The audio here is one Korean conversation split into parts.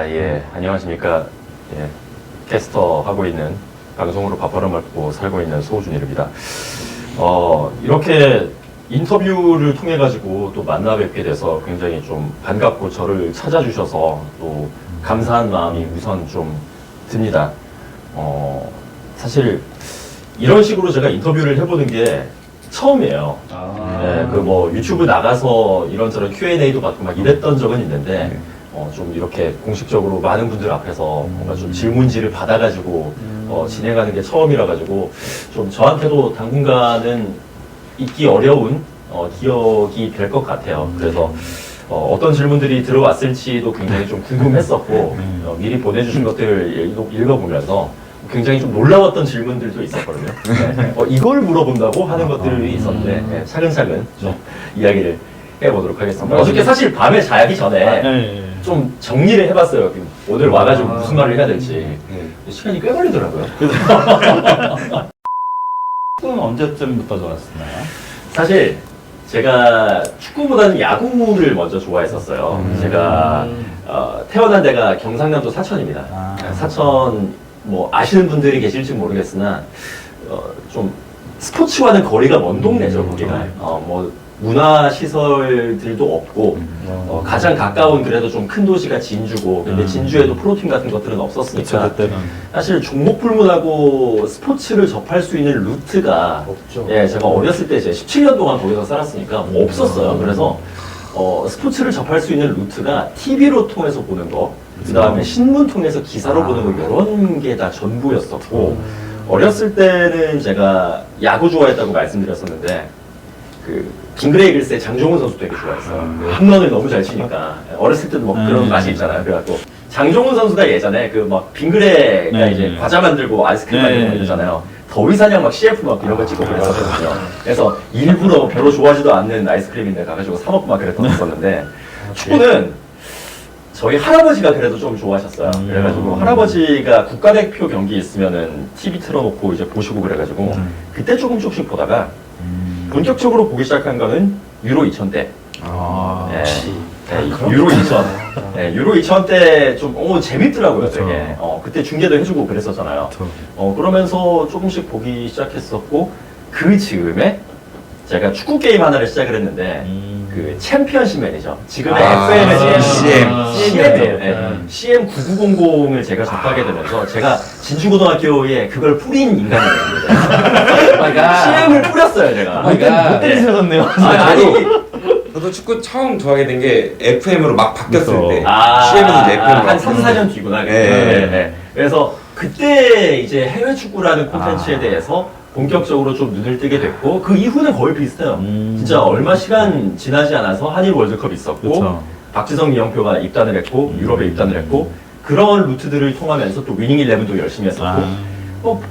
예. 안녕하십니까. 예. 캐스터 하고 있는 방송으로 밥벌어 먹고 살고 있는 소준일입니다. 이렇게 인터뷰를 통해 가지고 또 만나 뵙게 돼서 굉장히 좀 반갑고 저를 찾아주셔서 또 감사한 마음이 우선 좀 듭니다. 사실 이런 식으로 제가 인터뷰를 해보는 게 처음이에요. 네, 유튜브 나가서 이런저런 Q&A도 받고 막 이랬던 적은 있는데, 좀 이렇게 공식적으로 많은 분들 앞에서 뭔가 좀 질문지를 받아가지고, 진행하는 게 처음이라 가지고, 좀 저한테도 당분간은 잊기 어려운, 기억이 될 것 같아요. 그래서, 어떤 질문들이 들어왔을지도 굉장히 좀 궁금했었고, 미리 보내주신 것들을 읽어보면서, 굉장히 좀 놀라웠던 질문들도 있었거든요. 네. 이걸 물어본다고 하는 것들이 있었는데, 네, 차근차근 좀 이야기를 해보도록 하겠습니다. 어저께 사실 밤에 자기 전에 좀 정리를 해봤어요. 오늘 와가지고 무슨 말을 해야 될지. 시간이 꽤 걸리더라고요. 축구는 언제쯤부터 좋아하셨나요? 사실 제가 축구보다는 야구를 먼저 좋아했었어요. 제가 태어난 데가 경상남도 사천입니다. 사천 아시는 분들이 계실지 모르겠으나 좀 스포츠와는 거리가 먼 동네죠. 거기가 문화 시설들도 없고 가장 가까운 그래도 좀 큰 도시가 진주고, 근데 진주에도 프로팀 같은 것들은 없었으니까 그때는 사실 종목 불문하고 스포츠를 접할 수 있는 루트가 없죠. 예, 제가 어렸을 때 이제 17년 동안 거기서 살았으니까 없었어요. 그래서 스포츠를 접할 수 있는 루트가 TV로 통해서 보는 거, 그 다음에 신문 통해서 기사로 보는 거, 이런 게 다 전부였었고, 어렸을 때는 제가 야구 좋아했다고 말씀드렸었는데, 빙그레 이글스의 장종훈 선수 되게 좋아했어요. 홈런을 너무 잘 치니까. 어렸을 때도 그런 맛이 있잖아요. 그래갖고, 장종훈 선수가 예전에 빙그레가 이제 과자 만들고 아이스크림 만들고 이러잖아요. 더위사냥 CF 이런 거 찍고 그랬었거든요. 그래서 일부러 별로 좋아하지도 않는 아이스크림인데 가가지고 사 먹고 그랬었는데, 축구는 저희 할아버지가 그래도 좀 좋아하셨어요. 그래가지고 할아버지가 국가대표 경기 있으면은 TV 틀어놓고 이제 보시고 그래가지고 그때 조금씩 보다가 본격적으로 보기 시작한 거는 유로 2000 때. 유로 2000. 유로 2000 때 좀 재밌더라고요, 되게. 그때 중계도 해주고 그랬었잖아요. 그러면서 조금씩 보기 시작했었고, 그 즈음에 제가 축구 게임 하나를 시작을 했는데, 챔피언십 매니저. 지금의 FM의 CM이에요. CM9900을 제가 접하게 되면서, 제가 진주고등학교에 그걸 뿌린 인간이거든요. CM을 뿌렸어요, 제가. 못 때리셨네요. 저도 축구 처음 좋아하게 된 게 FM으로 막 바뀌었을 때. CM에서 CM에서 FM으로 한 3, 4년 뒤구나. 네. 그래서 그때 이제 해외 축구라는 콘텐츠에 대해서 본격적으로 좀 눈을 뜨게 됐고, 그 이후는 거의 비슷해요. 진짜 얼마 시간 지나지 않아서 한일 월드컵 있었고, 박지성, 이영표가 입단을 했고, 유럽에 입단을 했고, 그런 루트들을 통하면서 또 위닝 11도 열심히 했었고,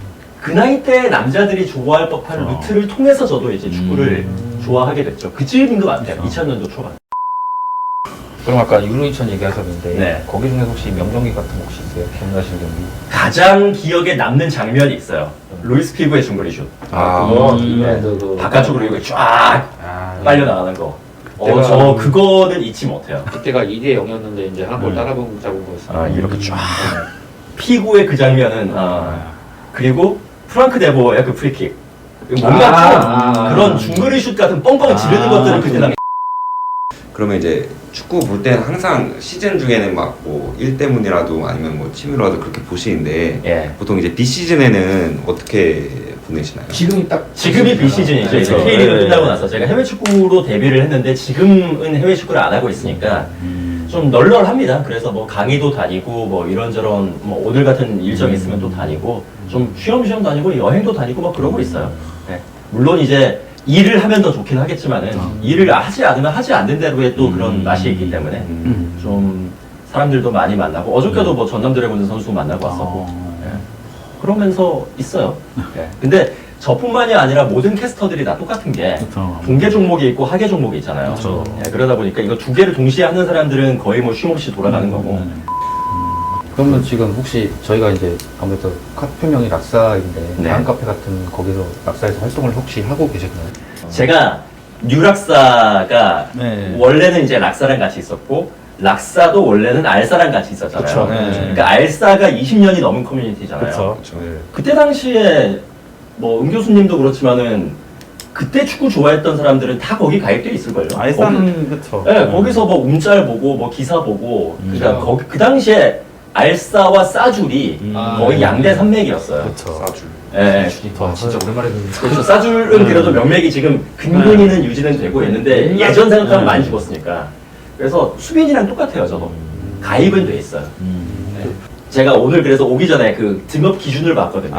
그 나이 때 남자들이 좋아할 법한 루트를 통해서 저도 이제 축구를 좋아하게 됐죠. 그 즈음인 것 같아요. 2000년도 초반. 그럼 아까 유로 2000 얘기하셨는데, 네. 거기 중에서 혹시 명경기 같은 거 혹시 있어요? 기억나시는 경기? 가장 기억에 남는 장면이 있어요. 루이스 피구의 중거리 슛. 바깥쪽으로 이거 쫙 빨려 나가는 거. 저 그거는 잊지 못해요. 그때가 2대 0이었는데 이제 한번 따라잡은 거였어요. 이렇게 쫙. 피구의 그 장면은, 그리고 프랑크 데보의 그 프리킥. 뭔가 좀 그런 중거리 슛 같은 뻥뻥 지르는 것들을 그때 나. 그러면 이제 축구 볼 때는 항상 시즌 중에는 일 때문이라도 아니면 취미로라도 그렇게 보시는데, 보통 이제 비시즌에는 어떻게 보내시나요? 지금이 비시즌이죠. 이제 K리그 끝나고 나서 제가 해외 축구로 데뷔를 했는데, 지금은 해외 축구를 안 하고 있으니까 좀 널널합니다. 그래서 강의도 다니고 이런저런 오늘 같은 일정이 있으면 또 다니고, 좀 쉬엄쉬엄 다니고 여행도 다니고 그러고 있어요. 물론 이제 일을 하면 더 좋긴 하겠지만은, 일을 하지 않으면 하지 않는 대로의 또 그런 맛이 있기 때문에 좀 사람들도 많이 만나고, 어저께도 전남 드래곤즈 선수 만나고 왔었고, 그러면서 있어요. 근데 저뿐만이 아니라 모든 캐스터들이 다 똑같은 게, 동계 종목이 있고 하계 종목이 있잖아요. 그러다 보니까 이거 두 개를 동시에 하는 사람들은 거의 쉼없이 돌아가는 거고. 그러면 지금 혹시 저희가 이제 아무래도 카페명이 락사인데, 다른 카페 같은 거기서 락사에서 활동을 혹시 하고 계셨나요? 제가 뉴락사가 원래는 이제 락사랑 같이 있었고, 락사도 원래는 알사랑 같이 있었잖아요. 그쵸. 네. 그러니까 알사가 20년이 넘은 커뮤니티잖아요. 그쵸. 그때 당시에 뭐 은 교수님도 그렇지만은 그때 축구 좋아했던 사람들은 다 거기 가입돼 있을걸요. 알싸는 그쵸. 네, 거기서 뭐 움짤 보고 뭐 기사 보고 그러니까 거기 그 당시에 알사와 싸줄이 거의 양대 산맥이었어요. 그쵸. 싸줄. 예. 진짜 오랜만에 듣는 그렇죠. 싸줄은 그래도 명맥이 지금 근근히는 유지는 되고 있는데 예전 생각하면 많이 죽었으니까. 그래서 수빈이랑 똑같아요, 저도. 가입은 돼 있어요. 네. 제가 오늘 그래서 오기 전에 그 등업 기준을 봤거든요.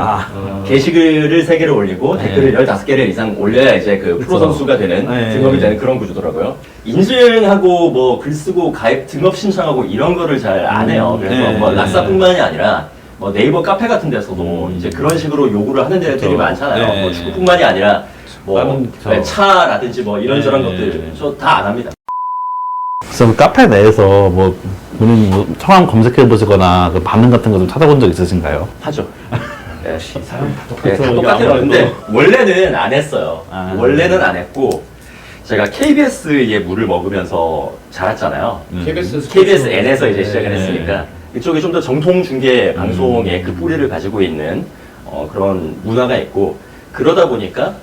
게시글을 3개를 올리고 댓글을 15개를 이상 올려야 이제 그 프로 선수가 되는 네. 등업이 되는 그런 구조더라고요. 인증하고 뭐 글 쓰고 가입 등업 신청하고 이런 거를 잘 안 해요. 그래서 네. 뭐 락사뿐만이 아니라 뭐 네이버 카페 같은 데서도 이제 그런 식으로 요구를 하는 데들이 그렇죠. 많잖아요. 네. 뭐 축구뿐만이 아니라 뭐 많은 차라든지 뭐 이런저런 네. 것들 저 다 안 합니다. 그래서 그 카페 내에서 뭐 본인이 뭐 성함 검색해 보시거나 그 반응 같은 거 좀 찾아본 적 있으신가요? 하죠. 네, 사람 네, 다 똑같아요. 근데 원래는 안 했어요. 원래는 안 했고 제가 KBS의 물을 먹으면서 자랐잖아요. KBS N에서 이제 시작을 했으니까 이쪽이 좀 더 정통 중계 방송의 그 뿌리를 가지고 있는 그런 문화가 있고 그러다 보니까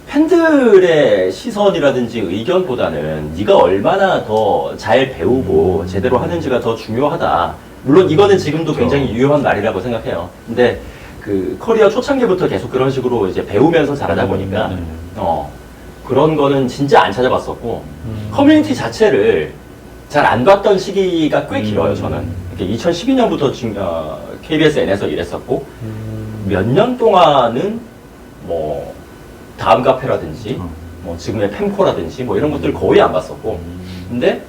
팬들의 시선이라든지 의견보다는 네가 얼마나 더 잘 배우고 제대로 하는지가 더 중요하다. 물론 이거는 지금도 굉장히 유효한 말이라고 생각해요. 근데 그 커리어 초창기부터 계속 그런 식으로 이제 배우면서 자라다 보니까 그런 거는 진짜 안 찾아봤었고 커뮤니티 자체를 잘 안 봤던 시기가 꽤 길어요. 저는 2012년부터 KBS N에서 일했었고 몇 년 동안은 뭐 다음 카페라든지 뭐 지금의 펜코라든지 뭐 이런 것들 거의 안 봤었고 근데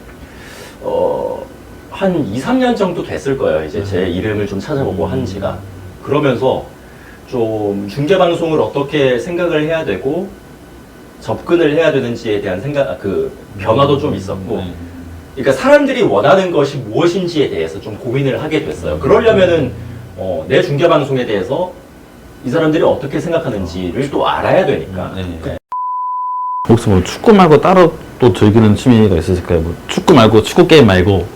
한 2, 3년 정도 됐을 거예요. 이제 제 이름을 좀 찾아보고 한 지가. 그러면서 좀 중계방송을 어떻게 생각을 해야 되고 접근을 해야 되는지에 대한 그 변화도 좀 있었고 그러니까 사람들이 원하는 것이 무엇인지에 대해서 좀 고민을 하게 됐어요. 그러려면은 내 중계방송에 대해서 이 사람들이 어떻게 생각하는지를 또 알아야 되니까. 혹시 뭐 축구 말고 따로 또 즐기는 취미가 있으실까요? 뭐 축구 말고 축구 게임 말고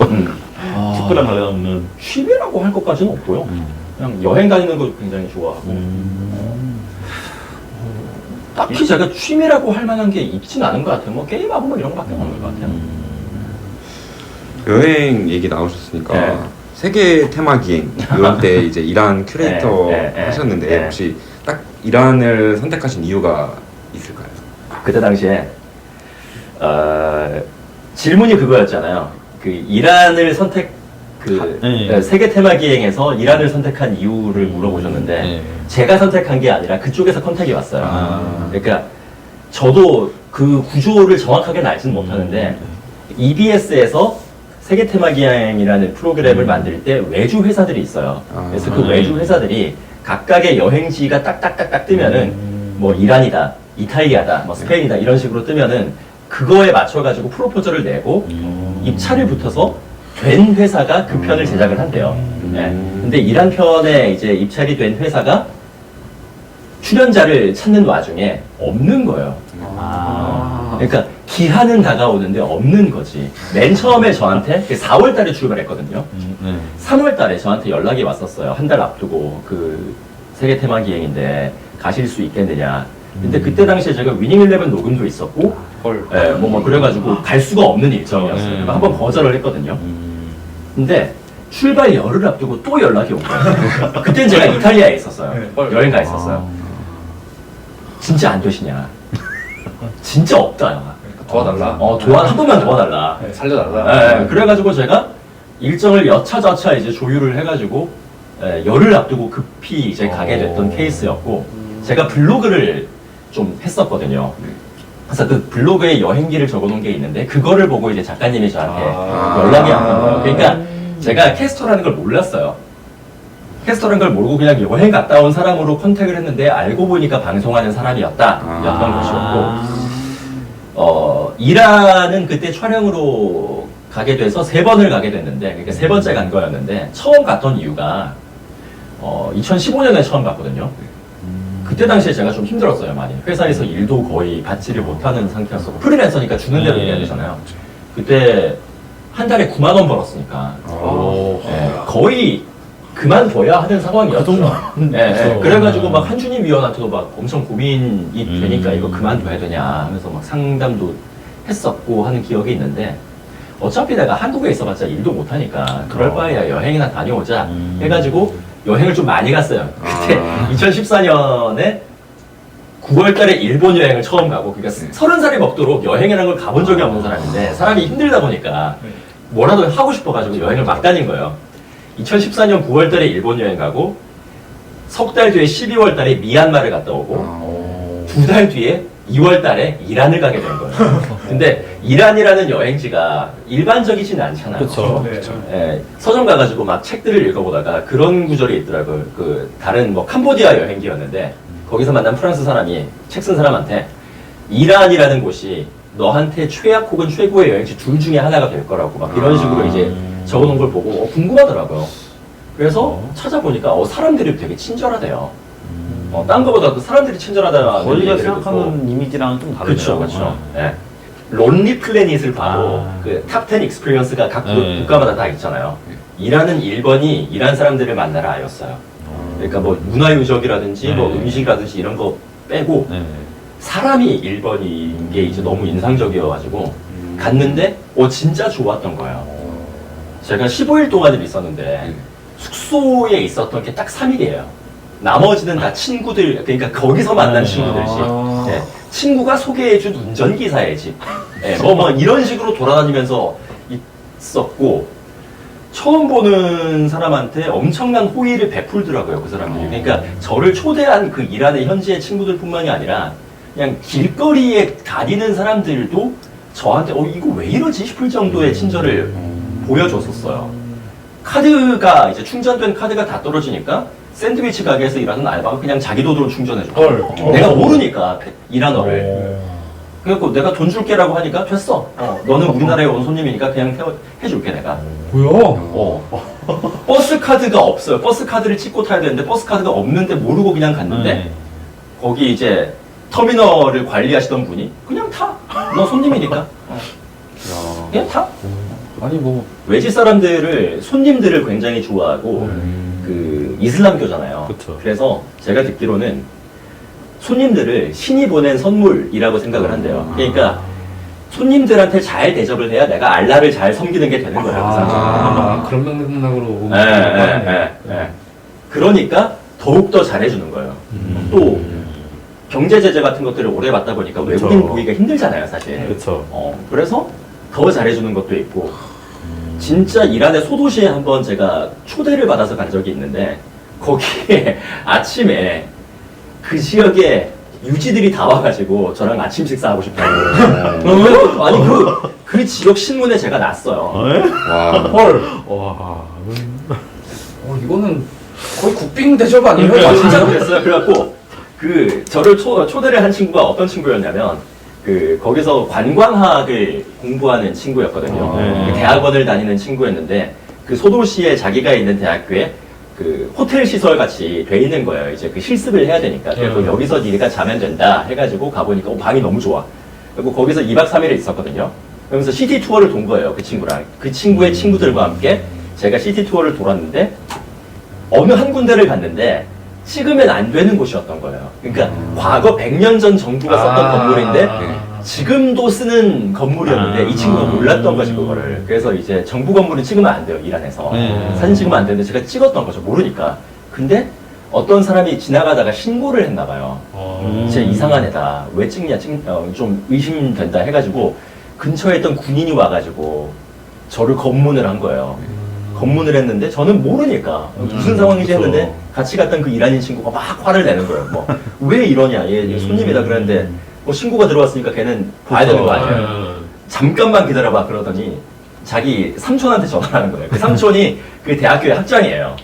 축구랑 관련없는 취미라고 할 것까지는 없고요. 그냥 여행 다니는 거 굉장히 좋아하고. 딱히 제가 취미라고 할 만한 게 있진 않은 것 같아요. 뭐 게임하고 뭐 이런 거밖에 없는 것 같아요. 여행 얘기 나오셨으니까 네. 세계 테마 기행 이런 때 이제 이란 큐레이터 하셨는데 혹시 딱 이란을 선택하신 이유가 있을까요? 그때 당시에 질문이 그거였잖아요. 그 이란을 세계 테마 기행에서 이란을 선택한 이유를 물어보셨는데 제가 선택한 게 아니라 그쪽에서 컨택이 왔어요. 그러니까 저도 그 구조를 정확하게 알지는 못하는데 EBS에서 세계 테마 기행이라는 프로그램을 만들 때 외주 회사들이 있어요. 그래서 그 외주 회사들이 각각의 여행지가 딱딱딱딱 뜨면은 뭐 이란이다, 이탈리아다, 뭐 스페인이다 이런 식으로 뜨면은 그거에 맞춰가지고 프로포즈를 내고 입찰을 붙어서 된 회사가 그 편을 제작을 한대요. 근데 이란 편에 이제 입찰이 된 회사가 출연자를 찾는 와중에 없는 거예요. 그러니까 기한은 다가오는데 없는 거지. 맨 처음에 저한테 4월 달에 출발했거든요. 3월 달에 저한테 연락이 왔었어요. 한 달 앞두고 그 세계 테마 기행인데 가실 수 있겠느냐. 근데 그때 당시에 제가 위닝 11 녹음도 있었고 뭐 그래가지고 갈 수가 없는 일정이었어요. 그래서 한번 거절을 했거든요. 근데 출발 열흘 앞두고 또 연락이 온 거예요. 그때는 제가 이탈리아에 있었어요. 여행 가 있었어요. 진짜 안 되시냐. 진짜 없다. 도와달라. 한 번만 도와달라. 살려달라. 그래가지고 제가 일정을 여차저차 이제 조율을 해가지고 열흘 앞두고 급히 이제 가게 됐던 케이스였고 제가 블로그를 좀 했었거든요. 그래서 그 블로그에 여행기를 적어놓은 게 있는데 그거를 보고 이제 작가님이 저한테 연락이 왔던 거예요. 그러니까 제가 캐스터라는 걸 몰랐어요. 캐스터라는 걸 모르고 그냥 여행 갔다 온 사람으로 컨택을 했는데 알고 보니까 방송하는 사람이었던 것이었고 이란은 그때 촬영으로 가게 돼서 3번을 가게 됐는데 그러니까 3번째 간 거였는데 처음 갔던 이유가 2015년에 처음 갔거든요. 그때 당시에 제가 좀 힘들었어요, 많이. 회사에서 일도 거의 받지를 못하는 상태였었고 프리랜서니까 주는 대로 일해야 되잖아요. 그때 한 달에 9만 원 벌었으니까 예, 거의 그만둬야 하는 상황이었죠. 그래가지고 막 한준임 위원한테도 막 엄청 고민이 되니까 이거 그만둬야 되냐 하면서 막 상담도 했었고 하는 기억이 있는데 어차피 내가 한국에 있어봤자 일도 못하니까 그럴 바에야 여행이나 다녀오자 해가지고 여행을 좀 많이 갔어요. 그때 2014년에 9월 달에 일본 여행을 처음 가고, 그러니까 30살이 먹도록 여행이라는 걸 가본 적이 없는 사람인데, 사람이 힘들다 보니까 뭐라도 하고 싶어가지고 여행을 막 다닌 거예요. 2014년 9월 달에 일본 여행 가고, 석 달 뒤에 12월 달에 미얀마를 갔다 오고, 2달 뒤에 2월 달에 이란을 가게 된 거예요. 근데 이란이라는 여행지가 일반적이진 않잖아요. 그쵸. 예, 서점 가가지고 막 책들을 읽어보다가 그런 구절이 있더라고요. 그 다른 뭐 캄보디아 여행지였는데 거기서 만난 프랑스 사람이 책 쓴 사람한테 이란이라는 곳이 너한테 최악 혹은 최고의 여행지 둘 중에 하나가 될 거라고 막 이런 식으로 이제 적어놓은 걸 보고 궁금하더라고요. 그래서 찾아보니까 사람들이 되게 친절하대요. 딴 거보다 그 사람들이 친절하다는 저희가 얘기를 생각하는 듣고. 이미지랑 좀 다르네요. 그쵸, 그쵸. 예. 론리 플래닛을 봐도 그 탑10 익스피리언스가 각 국가마다 다 있잖아요. 일하는 1번이 이란 사람들을 만나라 아였어요. 그러니까 뭐 문화유적이라든지 뭐 음식이라든지 이런 거 빼고 사람이 1번인 게 이제 너무 인상적이어가지고 갔는데 진짜 좋았던 거예요. 제가 15일 동안을 있었는데 숙소에 있었던 게 딱 3일이에요. 나머지는 다 친구들, 그러니까 거기서 만난 친구들 집. 네. 친구가 소개해준 운전기사의 집. 네, 뭐 이런 식으로 돌아다니면서 있었고, 처음 보는 사람한테 엄청난 호의를 베풀더라고요, 그 사람들이. 그러니까 저를 초대한 그 이란의 현지의 친구들뿐만이 아니라 그냥 길거리에 다니는 사람들도 저한테 이거 왜 이러지 싶을 정도의 친절을 보여줬었어요. 카드가 이제 충전된 카드가 다 떨어지니까 샌드위치 가게에서 일하는 알바가 그냥 자기 돈으로 충전해줘. 내가 모르니까 이란어를. 그래갖고 내가 돈 줄게라고 하니까 됐어. 너는 우리나라에 온 손님이니까 그냥 해줄게 내가. 뭐야? 버스 카드가 없어요. 버스 카드를 찍고 타야 되는데 버스 카드가 없는데 모르고 그냥 갔는데 거기 이제 터미널을 관리하시던 분이 그냥 타. 너 손님이니까. 그냥 타. 아니 뭐 외지 사람들을 손님들을 굉장히 좋아하고 그 이슬람교잖아요. 그쵸. 그래서 제가 듣기로는 손님들을 신이 보낸 선물이라고 생각을 한대요. 그러니까 손님들한테 잘 대접을 해야 내가 알라를 잘 섬기는 게 되는 거예요. 그 사람들은. 그런 맥락으로 그러니까 더욱더 잘해주는 거예요. 또 경제 제재 같은 것들을 오래 받다 보니까 그쵸. 외국인 보기가 힘들잖아요, 사실. 그쵸. 그래서 더 잘해주는 것도 있고, 진짜 이란의 소도시에 한번 제가 초대를 받아서 간 적이 있는데, 거기에 아침에 그 지역에 유지들이 다 와가지고 저랑 아침 식사하고 싶다고. 아니, 그 지역 신문에 제가 났어요. 와. 이거는 거의 국빈 대접 아니에요? 진짜 그랬어요. 그래갖고, 저를 초대를 한 친구가 어떤 친구였냐면, 거기서 관광학을 공부하는 친구였거든요. 그 대학원을 다니는 친구였는데, 그 소도시에 자기가 있는 대학교에 그 호텔 시설 같이 돼 있는 거예요. 이제 그 실습을 해야 되니까. 그래서 여기서 네가 자면 된다 해가지고 가보니까 방이 너무 좋아. 그리고 거기서 2박 3일을 있었거든요. 그러면서 시티 투어를 돈 거예요. 그 친구랑. 그 친구의 친구들과 함께 제가 시티 투어를 돌았는데, 어느 한 군데를 갔는데, 찍으면 안 되는 곳이었던 거예요. 그러니까 과거 100년 전 정부가 썼던 건물인데 지금도 쓰는 건물이었는데 이 친구가 몰랐던 거지 그거를. 그래서 이제 정부 건물은 찍으면 안 돼요, 이란에서. 사진 찍으면 안 되는데 제가 찍었던 거죠, 모르니까. 근데 어떤 사람이 지나가다가 신고를 했나 봐요. 진짜 이상한 애다. 왜 찍냐, 좀 의심된다 해가지고 근처에 있던 군인이 와가지고 저를 검문을 한 거예요. 검문을 했는데 저는 모르니까 무슨 상황인지 했는데 같이 갔던 그 이란인 친구가 막 화를 내는 거예요. 뭐 왜 이러냐, 얘 손님이다 그랬는데 뭐 신고가 들어왔으니까 걔는 봐야 되는 거 아니에요. 잠깐만 기다려봐 그러더니 자기 삼촌한테 전화를 하는 거예요. 그 삼촌이 그 대학교의 학장이에요.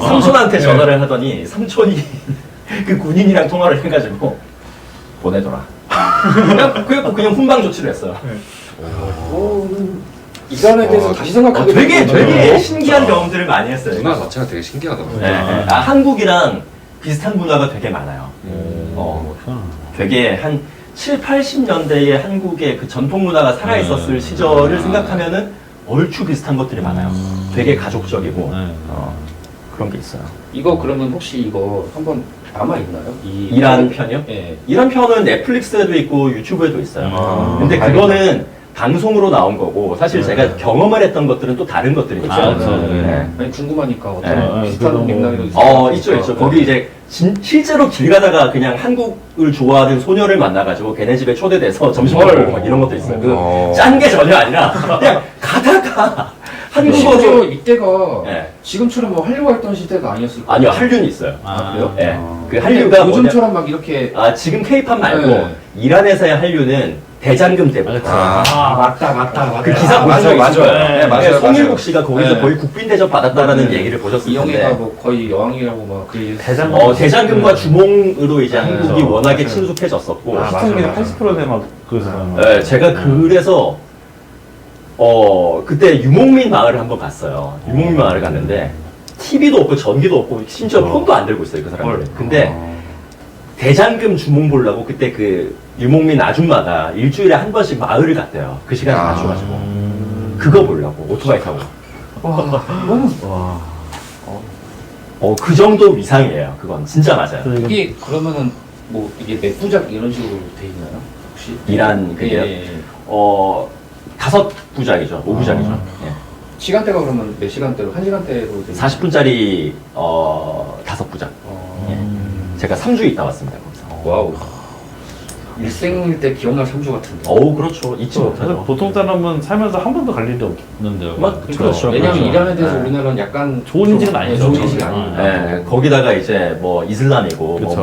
삼촌한테 전화를 하더니 삼촌이 그 군인이랑 통화를 해가지고 보내더라. 그냥 훈방 조치를 했어요. 이란에 대해서 다시 생각하게 되게 신기한 경험들을 많이 했어요. 문화 자체가 되게 신기하더라고요. 한국이랑 비슷한 문화가 되게 많아요. 되게 한 7, 80년대에 한국의 그 전통 문화가 살아있었을 시절을 생각하면은 얼추 비슷한 것들이 많아요. 되게 가족적이고 네. 그런 게 있어요. 이거 그러면 혹시 이거 한번 남아 있나요? 이란 편이요? 예. 이란 편은 넷플릭스에도 있고 유튜브에도 있어요. 근데 다행이다. 그거는 방송으로 나온 거고 사실 제가 경험을 했던 것들은 또 다른 것들이죠. 그렇죠. 네. 아니 궁금하니까 네. 어떤 비슷한 그래서 맥락으로 있어요. 있죠. 거기 이제 실제로 길 가다가 그냥 한국을 좋아하는 소녀를 만나가지고 걔네 집에 초대돼서 점심 먹고 막 이런 것도 있어요. 그 짠 게 전혀 아니라 그냥 가다가 한국어로 심지어 이때가 네. 지금처럼 뭐 한류가 했던 시대가 아니었을 거예요. 아니요 한류는 있어요. 그래요? 네. 그 근데 한류가 요즘처럼 막 이렇게 지금 K-팝 말고 네. 이란에서의 한류는 대장금 때부터 맞다. 그 기사 맞아요, 보신 거 맞아요. 있을 네, 맞아요, 거예요. 송일국 맞아요. 씨가 거기서 네. 거의 국빈 대접 받았다라는 얘기를 보셨을 이영애가 텐데 뭐 거의 여왕이라고 막 그 얘기 대장금. 대장금과 주몽으로 이제 한국이 그렇죠. 워낙에 친숙해졌었고 시청률 80%대 막 그러잖아요. 네, 제가 그래서 그때 유목민 마을을 한번 갔어요. 유목민 마을을 갔는데 TV도 없고 전기도 없고 심지어 폰도 안 들고 있어요 그 사람들. 근데 대장금 주몽 보려고 그때 그 유목민 아줌마가 일주일에 한 번씩 마을을 갔대요. 그 시간에 맞춰가지고 그거 보려고 오토바이 타고. 그 정도 위상이에요. 그건 진짜 맞아요. 이게 그러면은 뭐 이게 몇 부작 이런 식으로 돼 있나요? 혹시 이란 그게요? 예. 5부작이죠. 5부작이죠. 예. 시간대가 그러면 몇 시간대로? 1시간대로 돼 40분짜리 5부작. 예. 제가 3주 있다 왔습니다. 거기서. 와우. 일생일 때 기억날 3주 같은데. 그렇죠. 잊지 못하죠. 보통 사람은 살면서 한 번도 갈 일이 없는데요. 그렇죠. 왜냐면 그렇죠. 이란에 대해서 네. 우리나라는 약간 좋은 인식은 아니죠. 좋은 인식이 아닙니다. 네, 거기다가 이제 뭐 이슬람이고 그쵸.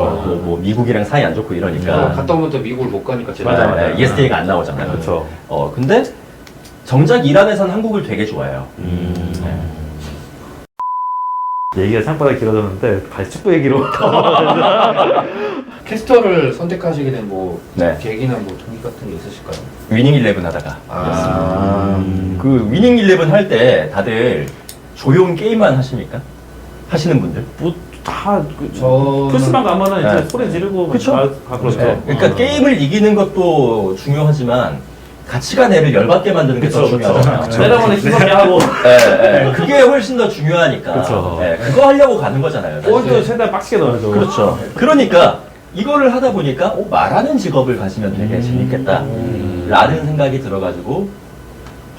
뭐 미국이랑 사이 안 좋고 이러니까 갔다 오면 또 미국을 못 가니까 제가 맞아요. ESTA가 안 나오잖아요. 그렇죠. 근데 정작 이란에서는 한국을 되게 좋아해요. 네. 얘기가 생각보다 길어졌는데 다시 축구 얘기로. 캐스터를 선택하시게 된 뭐 네. 계기나 뭐 동기 같은 게 있으실까요? 위닝 11 하다가 그 위닝 11 할 때 다들 조용 게임만 하십니까? 하시는 분들? 뭐다 저는- 플스방 가면은 네. 이제 소리 지르고 그쵸? 그렇죠. 네. 그러니까 게임을 이기는 것도 중요하지만 가치관 애를 열받게 만드는 게 더 중요하잖아요. 때려보는 힘들게 하고 그게 훨씬 더 중요하니까. 그쵸. 네, 그거 하려고 가는 거잖아요. 사실. 포인트 최대한 빡시게 넣어야죠. 그렇죠. 그러니까 이거를 하다 보니까 말하는 직업을 가지면 되게 재밌겠다 라는 생각이 들어가지고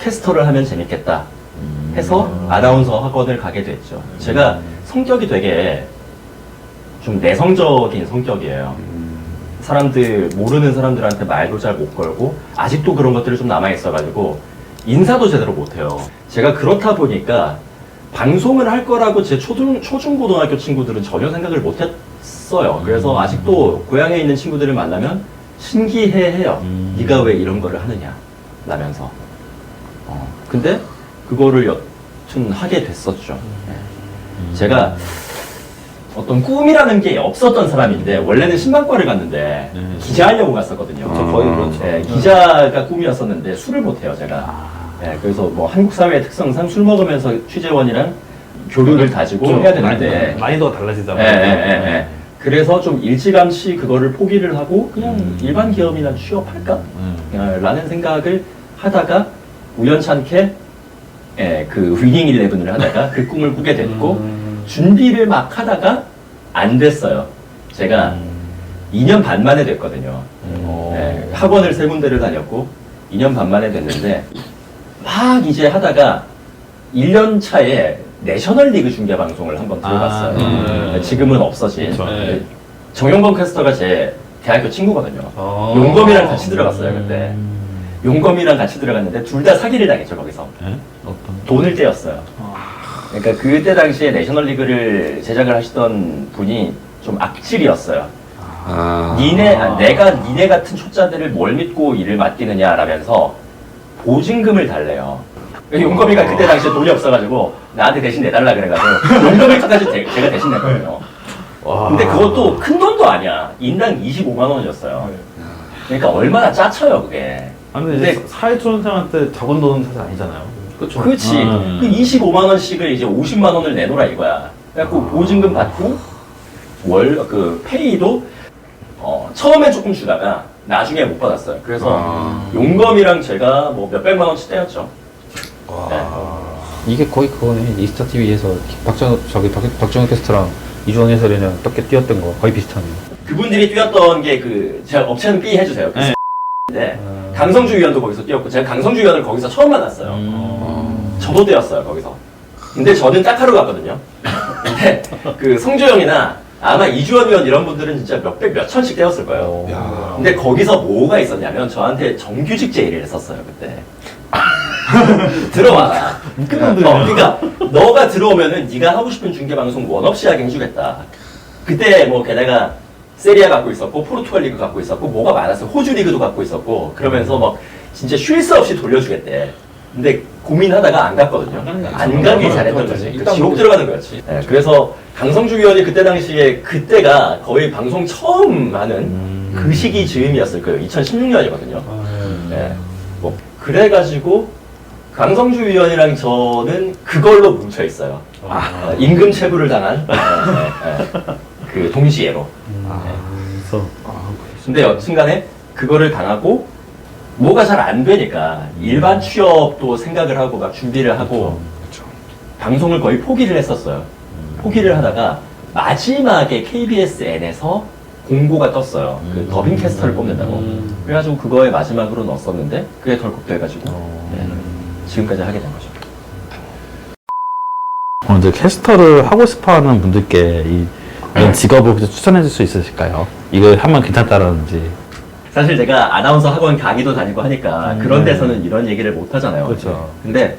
캐스터를 하면 재밌겠다 해서 아나운서 학원을 가게 됐죠. 제가 성격이 되게 좀 내성적인 성격이에요. 사람들 모르는 사람들한테 말도 잘 못 걸고 아직도 그런 것들이 좀 남아 있어가지고 인사도 제대로 못해요. 제가 그렇다 보니까 방송을 할 거라고 제 초중고등학교 친구들은 전혀 생각을 못했어요. 그래서 아직도 고향에 있는 친구들을 만나면 신기해해요. 네가 왜 이런 거를 하느냐 라면서. 근데 그거를 여튼 하게 됐었죠. 네. 제가 어떤 꿈이라는 게 없었던 사람인데 원래는 신방과를 갔는데 기자하려고 갔었거든요. 거의 그렇죠. 네, 기자가 꿈이었었는데 술을 못해요 제가. 네, 그래서 뭐 한국 사회의 특성상 술 먹으면서 취재원이랑 교류를 다지고 해야 되는데 난이도가 달라지잖아요. 예. 그래서 좀 일찌감치 그거를 포기를 하고 그냥 일반 기업이나 취업할까? 라는 생각을 하다가 우연찮게 그 위닝 11을 하다가 그 꿈을 꾸게 됐고 준비를 막 하다가 안 됐어요. 제가 2년 반 만에 됐거든요. 학원을 3군데를 다녔고 2년 반 만에 됐는데 막 이제 하다가 1년 차에 내셔널리그 중계 방송을 한번 들어갔어요. 지금은 없어진. 그렇죠. 정용건 캐스터가 제 대학교 친구거든요. 용검이랑 같이 들어갔어요, 그때. 용검이랑 같이 들어갔는데 둘 다 사기를 당했죠, 거기서. 어떤? 돈을 떼었어요. 그러니까 그때 당시에 내셔널리그를 제작을 하시던 분이 좀 악질이었어요. 내가 니네 같은 초짜들을 뭘 믿고 일을 맡기느냐라면서 보증금을 달래요. 용검이가 그때 당시에 돈이 없어가지고 나한테 대신 내달라 그래가지고 용검이까지 제가 대신 냈거든요. 근데 그것도 큰 돈도 아니야. 인당 25만 원이었어요. 그러니까 얼마나 짜쳐요 그게. 근데 이제 사회초년생한테 적은 돈은 사실 아니잖아요. 그렇죠. 그렇지. 그 25만 원씩을 이제 50만 원을 내놓으라 이거야. 그래갖고 보증금 받고 그 페이도 처음에 조금 주다가 나중에 못 받았어요. 그래서 용검이랑 제가 뭐 몇백만 원씩 떼었죠. 이게 거의 그거네. 이스타 TV에서 박정현 캐스터랑 이주원 해설이랑 어떻게 뛰었던 거 거의 비슷하네요. 그분들이 뛰었던 게 제가 업체는 B 해주세요. 그 네. 강성주 위원도 거기서 뛰었고 제가 강성주 위원을 거기서 처음 만났어요. 저도 뛰었어요 거기서. 근데 저는 딱하러 갔거든요. 근데 그 성조영이나 아마 이주원 위원 이런 분들은 진짜 몇백 몇천씩 뛰었을 거예요. 근데 거기서 뭐가 있었냐면 저한테 정규직 제의를 했었어요 그때. 들어와라. 그러니까 너가 들어오면은 네가 하고 싶은 중계 방송 원 없이 하게 해주겠다. 그때 뭐 게다가 세리아 갖고 있었고 포르투갈 리그 갖고 있었고 뭐가 많았어요. 호주 리그도 갖고 있었고 그러면서 막 진짜 쉴 새 없이 돌려주겠대. 근데 고민하다가 안 갔거든요. 안 가길 잘했던 거지. 그 지옥 들어가는 거였지. 네, 그래서 강성주 위원이 그때 당시에 그때가 거의 방송 처음 하는 그 시기 즈음이었을 거예요. 2016년이거든요. 네, 뭐 그래가지고 강성주 위원이랑 저는 그걸로 뭉쳐 있어요. 임금 체불을 당한 그 동시에로. 그래서 근데 여튼간에 그거를 당하고 뭐가 잘 안 되니까 일반 취업도 생각을 하고 막 준비를 하고 방송을 거의 포기를 했었어요. 포기를 하다가 마지막에 KBSN에서 공고가 떴어요. 그 더빙 캐스터를 뽑는다고. 그래가지고 그거에 마지막으로 넣었었는데 그게 덜컥 돼가지고 네, 지금까지 하게 된 거죠. 이제 캐스터를 하고 싶어하는 분들께 이런 직업을 추천해 줄 수 있으실까요? 이거 하면 괜찮다라든지. 사실 제가 아나운서 학원 강의도 다니고 하니까 그런 데서는 이런 얘기를 못 하잖아요. 그렇죠. 근데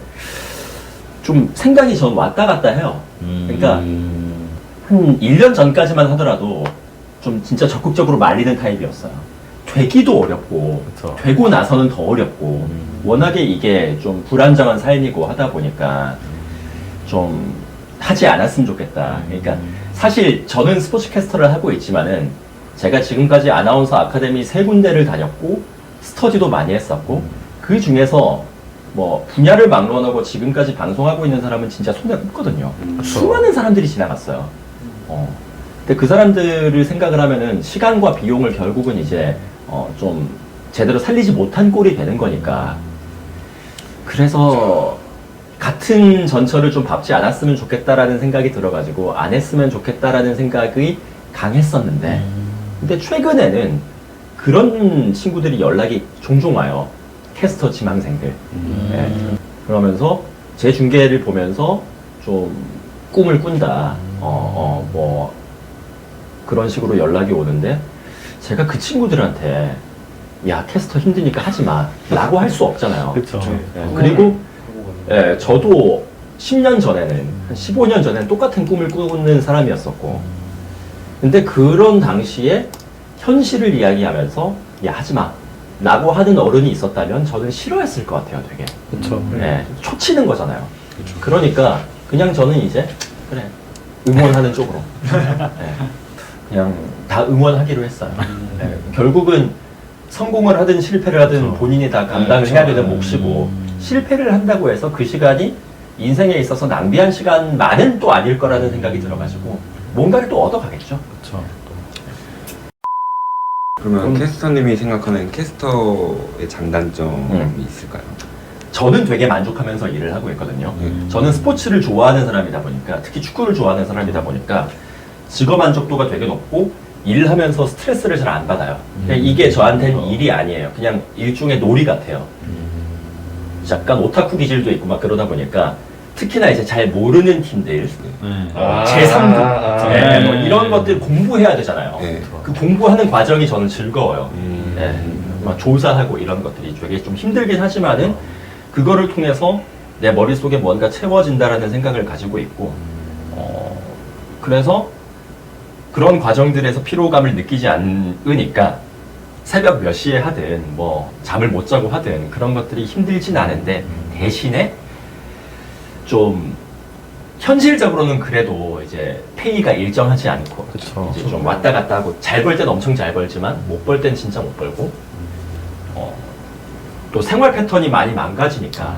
좀 생각이 전 왔다 갔다 해요. 그러니까 한 1년 전까지만 하더라도 좀 진짜 적극적으로 말리는 타입이었어요. 되기도 어렵고 그쵸. 되고 나서는 더 어렵고 워낙에 이게 좀 불안정한 삶이고 하다 보니까 좀 하지 않았으면 좋겠다. 그러니까 사실 저는 스포츠 캐스터를 하고 있지만은 제가 지금까지 아나운서 아카데미 3군데를 다녔고 스터디도 많이 했었고 그 중에서 뭐 분야를 막론하고 지금까지 방송하고 있는 사람은 진짜 손에 꼽거든요. 수많은 사람들이 지나갔어요. 근데 그 사람들을 생각을 하면은 시간과 비용을 결국은 이제 좀 제대로 살리지 못한 꼴이 되는 거니까. 그래서 같은 전철을 좀 밟지 않았으면 좋겠다라는 생각이 들어가지고 안 했으면 좋겠다라는 생각이 강했었는데 근데 최근에는 그런 친구들이 연락이 종종 와요. 캐스터 지망생들. 네. 그러면서 제 중계를 보면서 좀 꿈을 꾼다. 뭐 그런 식으로 연락이 오는데 제가 그 친구들한테 야 캐스터 힘드니까 하지 마 라고 할 수 없잖아요. 그렇죠. 그리고 저도 10년 전에는 한 15년 전에는 똑같은 꿈을 꾸는 사람이었었고 근데 그런 당시에 현실을 이야기하면서 야 하지마 라고 하는 어른이 있었다면 저는 싫어했을 것 같아요 되게. 그렇죠. 네, 초치는 거잖아요. 그러니까 그냥 저는 이제 그래 응원하는 쪽으로 네, 그냥 다 응원하기로 했어요. 네, 결국은 성공을 하든 실패를 하든 본인이 다 감당을 해야 되는 몫이고 실패를 한다고 해서 그 시간이 인생에 있어서 낭비한 시간만은 또 아닐 거라는 생각이 들어가지고 뭔가를 또 얻어가겠죠. 그렇죠. 그러면 캐스터님이 생각하는 캐스터의 장단점이 있을까요? 저는 되게 만족하면서 일을 하고 있거든요. 저는 스포츠를 좋아하는 사람이다 보니까 특히 축구를 좋아하는 사람이다 보니까 직업 만족도가 되게 높고 일을 하면서 스트레스를 잘 안 받아요. 그냥 이게 저한테는 일이 아니에요. 그냥 일종의 놀이 같아요. 약간 오타쿠 기질도 있고 막 그러다 보니까 특히나 이제 잘 모르는 팀들 제3국 뭐 이런 것들 공부해야 되잖아요. 네. 그 공부하는 과정이 저는 즐거워요. 네, 막 조사하고 이런 것들이 되게 좀 힘들긴 하지만은 그거를 통해서 내 머릿속에 뭔가 채워진다라는 생각을 가지고 있고 그래서 그런 과정들에서 피로감을 느끼지 않으니까 새벽 몇 시에 하든 뭐 잠을 못 자고 하든 그런 것들이 힘들진 않은데 대신에 좀 현실적으로는 그래도 이제 페이가 일정하지 않고 그쵸. 이제 좀 왔다 갔다 하고 잘 벌 땐 엄청 잘 벌지만 못 벌 땐 진짜 못 벌고 또 생활 패턴이 많이 망가지니까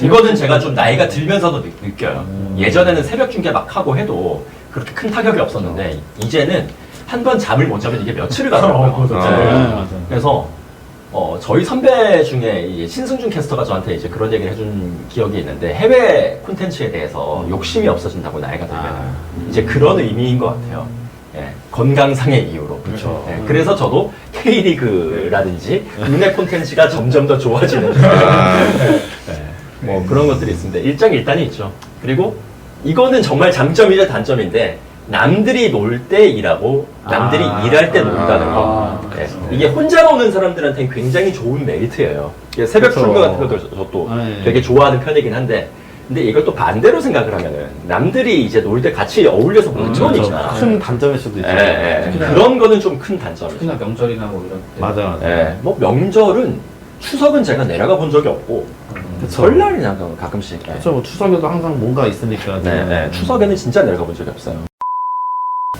이거는 제가 좀 나이가 들면서도 느껴요. 예전에는 새벽 중계 막 하고 해도 그렇게 큰 타격이 없었는데 이제는 한 번 잠을 못 자면 이게 며칠을 가더라고요. 맞아요. 그래서 저희 선배 중에 이제 신승준 캐스터가 저한테 이제 그런 얘기를 해준 기억이 있는데 해외 콘텐츠에 대해서 욕심이 없어진다고 나이가 들면 이제 그런 의미인 것 같아요. 예, 건강상의 이유로. 그렇죠. 예, 그래서 저도 K리그라든지 국내 콘텐츠가 점점 더 좋아지는 뭐 그런 것들이 있습니다. 일장일단이 있죠. 그리고 이거는 정말 장점이자 단점인데 남들이 놀 때 일하고 남들이 일할 때 논다는 거. 네. 이게 혼자 노는 사람들한테는 굉장히 좋은 메리트예요. 이게 새벽 그쵸. 출근 같은 것도 저도 네. 되게 좋아하는 편이긴 한데 근데 이걸 또 반대로 생각을 하면은 남들이 이제 놀 때 같이 어울려서 못 노니까 큰 단점일 수도 있죠. 그런 거는 좀 큰 단점이죠. 특히나 명절이나 뭐 이런 때. 맞아. 예, 뭐 명절은 추석은 제가 내려가 본 적이 없고 그쵸. 설날이나 가끔씩. 그렇죠. 뭐 추석에도 항상 뭔가 있으니까. 추석에는 진짜 내려가 본 적이 없어요.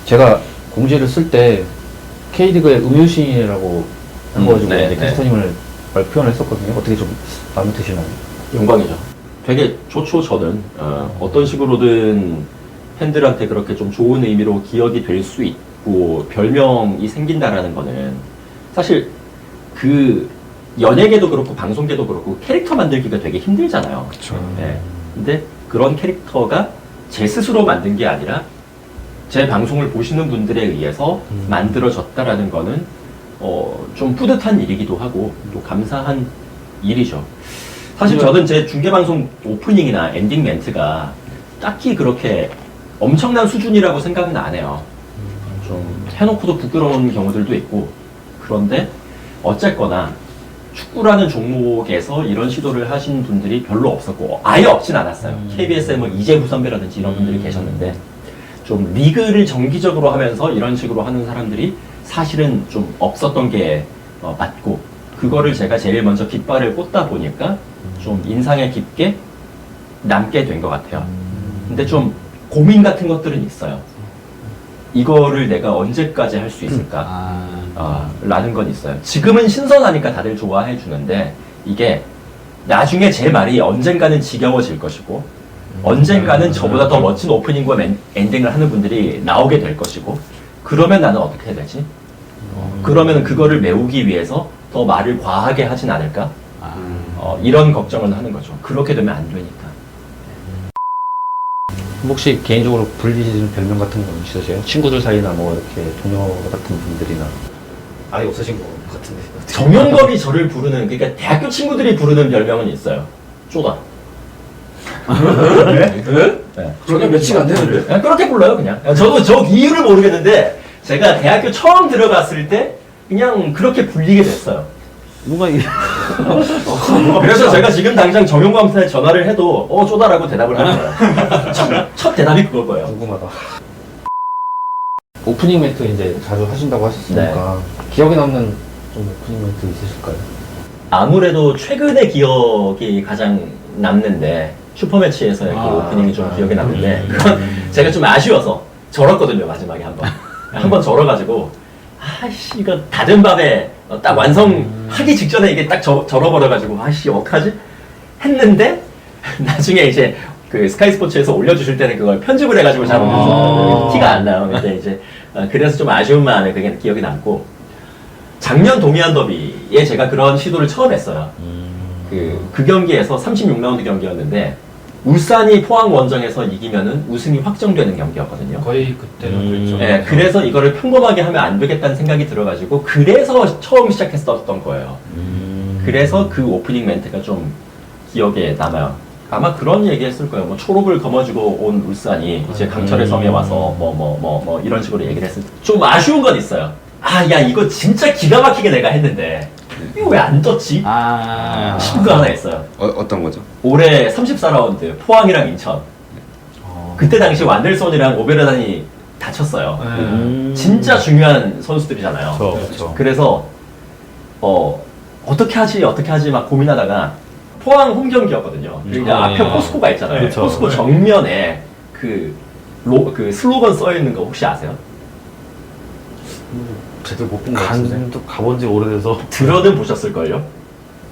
제가 공지를 쓸 때 K리그의 음유시인이라고 한 거가지고 네, 캐스터님을 표현을 했었거든요. 어떻게 좀 마음에 드시나요? 영광이죠. 되게 좋죠, 저는. 어떤 식으로든 팬들한테 그렇게 좀 좋은 의미로 기억이 될 수 있고, 별명이 생긴다라는 거는, 사실, 연예계도 그렇고, 방송계도 그렇고, 캐릭터 만들기가 되게 힘들잖아요. 그쵸. 네. 근데 그런 캐릭터가 제 스스로 만든 게 아니라, 제 방송을 보시는 분들에 의해서 만들어졌다라는 거는, 좀 뿌듯한 일이기도 하고, 또 감사한 일이죠. 사실 저는 제 중계방송 오프닝이나 엔딩 멘트가 딱히 그렇게 엄청난 수준이라고 생각은 안 해요. 좀 해놓고도 부끄러운 경우들도 있고 그런데 어쨌거나 축구라는 종목에서 이런 시도를 하신 분들이 별로 없었고 아예 없진 않았어요. KBS에 뭐 이재후 선배라든지 이런 분들이 계셨는데 좀 리그를 정기적으로 하면서 이런 식으로 하는 사람들이 사실은 좀 없었던 게 맞고 그거를 제가 제일 먼저 깃발을 꽂다 보니까 좀 인상에 깊게 남게 된 것 같아요. 근데 좀 고민 같은 것들은 있어요. 이거를 내가 언제까지 할 수 있을까? 라는 건 있어요. 지금은 신선하니까 다들 좋아해 주는데 이게 나중에 제 말이 언젠가는 지겨워질 것이고 언젠가는 저보다 더 멋진 오프닝과 엔딩을 하는 분들이 나오게 될 것이고 그러면 나는 어떻게 해야 되지? 그러면 그거를 메우기 위해서 더 말을 과하게 하진 않을까? 이런 걱정을 하는 거죠. 그렇게 되면 안 되니까. 혹시 개인적으로 불리시는 별명 같은 거 있으세요? 친구들 사이나 뭐 이렇게 동료 같은 분들이나 아예 없으신 것 같은데. 정연걸이 저를 부르는 그러니까 대학교 친구들이 부르는 별명은 있어요. 쪼다. 네? 네. 전혀 매치가 안 되는데. 그냥 그렇게 불러요 그냥. 저도 저 이유를 모르겠는데 제가 대학교 처음 들어갔을 때 그냥 그렇게 불리게 됐어요. 뭔가 이 그래서 제가 지금 당장 정용광한테 전화를 해도 쪼다라고 대답을 하는 거예요. 첫 대답이 그걸 거예요. 궁금하다. 오프닝 멘트 이제 자주 하신다고 하셨으니까 기억에 남는 좀 오프닝 멘트 있으실까요? 아무래도 최근의 기억이 가장 남는데 슈퍼매치에서의 그 오프닝이 좀 기억에 남는데 그건 제가 좀 아쉬워서 절었거든요 마지막에 한번 절어가지고 아이씨 이거 다른 밤에 딱 완성하기 직전에 이게 딱 절어버려가지고 아이씨 어떡하지? 했는데 나중에 이제 그 스카이 스포츠에서 올려주실 때는 그걸 편집을 해가지고 잡으면서 티가 안 나요. 근데 이제 그래서 좀 아쉬운 마음에 그게 기억이 남고 작년 동해안 더비에 제가 그런 시도를 처음 했어요. 그 경기에서 36라운드 경기였는데 울산이 포항 원정에서 이기면은 우승이 확정되는 경기였거든요. 거의 그때는 그랬죠. 네, 그래서 이거를 평범하게 하면 안 되겠다는 생각이 들어가지고 그래서 처음 시작했었던 거예요. 그래서 그 오프닝 멘트가 좀 기억에 남아요. 아마 그런 얘기 했을 거예요. 뭐 초록을 거머쥐고 온 울산이 이제 강철의 섬에 와서 뭐 이런 식으로 얘기를 했을 때 좀 아쉬운 건 있어요. 야 이거 진짜 기가 막히게 내가 했는데 이거 왜 안 떴지? 싶은 거 하나 있어요. 어떤 거죠? 올해 34라운드 포항이랑 인천. 그때 당시 완델손이랑 오베르단이 다쳤어요. 진짜 중요한 선수들이잖아요. 그렇죠. 그래서 어떻게 하지 막 고민하다가 포항 홈 경기였거든요. 그러니까 앞에 포스코가 있잖아요. 그렇죠. 포스코 정면에 그 슬로건 써 있는 거 혹시 아세요? 제대로 못 본 것 같은데. 간도 가본 지 오래돼서 들어는 보셨을걸요?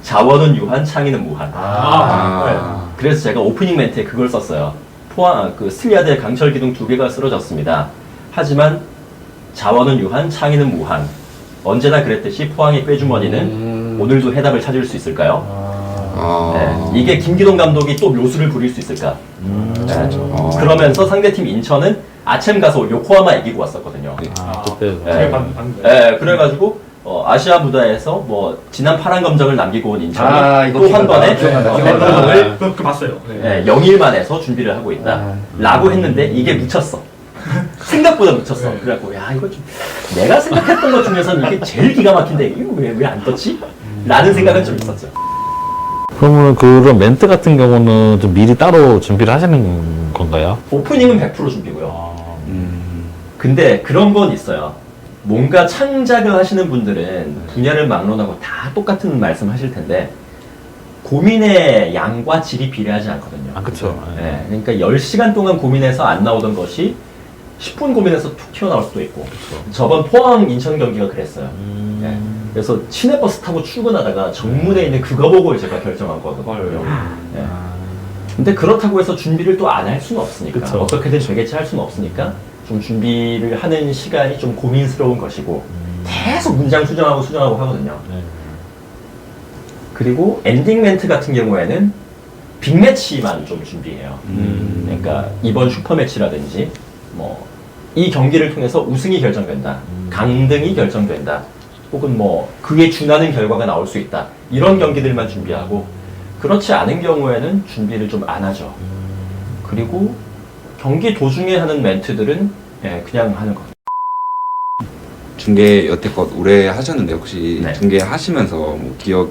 자원은 유한, 창의는 무한. 네. 그래서 제가 오프닝 멘트에 그걸 썼어요. 포항, 스틸리아드의 강철 기둥 2개가 쓰러졌습니다. 하지만 자원은 유한, 창의는 무한. 언제나 그랬듯이 포항의 꾀주머니는 오늘도 해답을 찾을 수 있을까요? 아. 네. 이게 김기동 감독이 또 묘수를 부릴 수 있을까? 네. 그러면서 상대팀 인천은 아챔 가서 요코하마 이기고 왔었거든요. 그때 네. 네, 그래가지고 아시아 무대에서 뭐 진한 파란 검정을 남기고 온 인천이 이거 또 한 번에 기억난다. 을 그거 봤어요. 네. 0일 만에서 준비를 하고 있다. 라고 했는데 이게 묻혔어. 생각보다 묻혔어. 그래갖고 야 이거 좀 내가 생각했던 것 중에서는 이게 제일 기가 막힌데 이거 왜 안 떴지? 라는 생각은 좀 있었죠. 그러면 그런 멘트 같은 경우는 좀 미리 따로 준비를 하시는 건가요? 오프닝은 100% 준비고요. 근데 그런 건 있어요. 뭔가 창작을 하시는 분들은 분야를 막론하고 다 똑같은 말씀 하실 텐데 고민의 양과 질이 비례하지 않거든요. 아, 그쵸. 네, 그러니까 10시간 동안 고민해서 안 나오던 것이 10분 고민해서 툭 튀어나올 수도 있고 저번 포항 인천 경기가 그랬어요. 네, 그래서 시내버스 타고 출근하다가 정문에 있는 그거 보고 제가 결정한 거거든요. 네. 근데 그렇다고 해서 준비를 또 안 할 수는 없으니까 그쵸. 어떻게든 되겠지 할 수는 없으니까 좀 준비를 하는 시간이 좀 고민스러운 것이고 계속 문장 수정하고 하거든요. 그리고 엔딩 멘트 같은 경우에는 빅매치만 좀 준비해요. 그러니까 이번 슈퍼매치라든지 뭐 이 경기를 통해서 우승이 결정된다, 강등이 결정된다, 혹은 뭐 그에 준하는 결과가 나올 수 있다 이런 경기들만 준비하고 그렇지 않은 경우에는 준비를 좀 안 하죠. 그리고 경기 도중에 하는 멘트들은 그냥 하는 거. 중계 여태껏 오래 하셨는데 혹시 네. 중계 하시면서 뭐 기억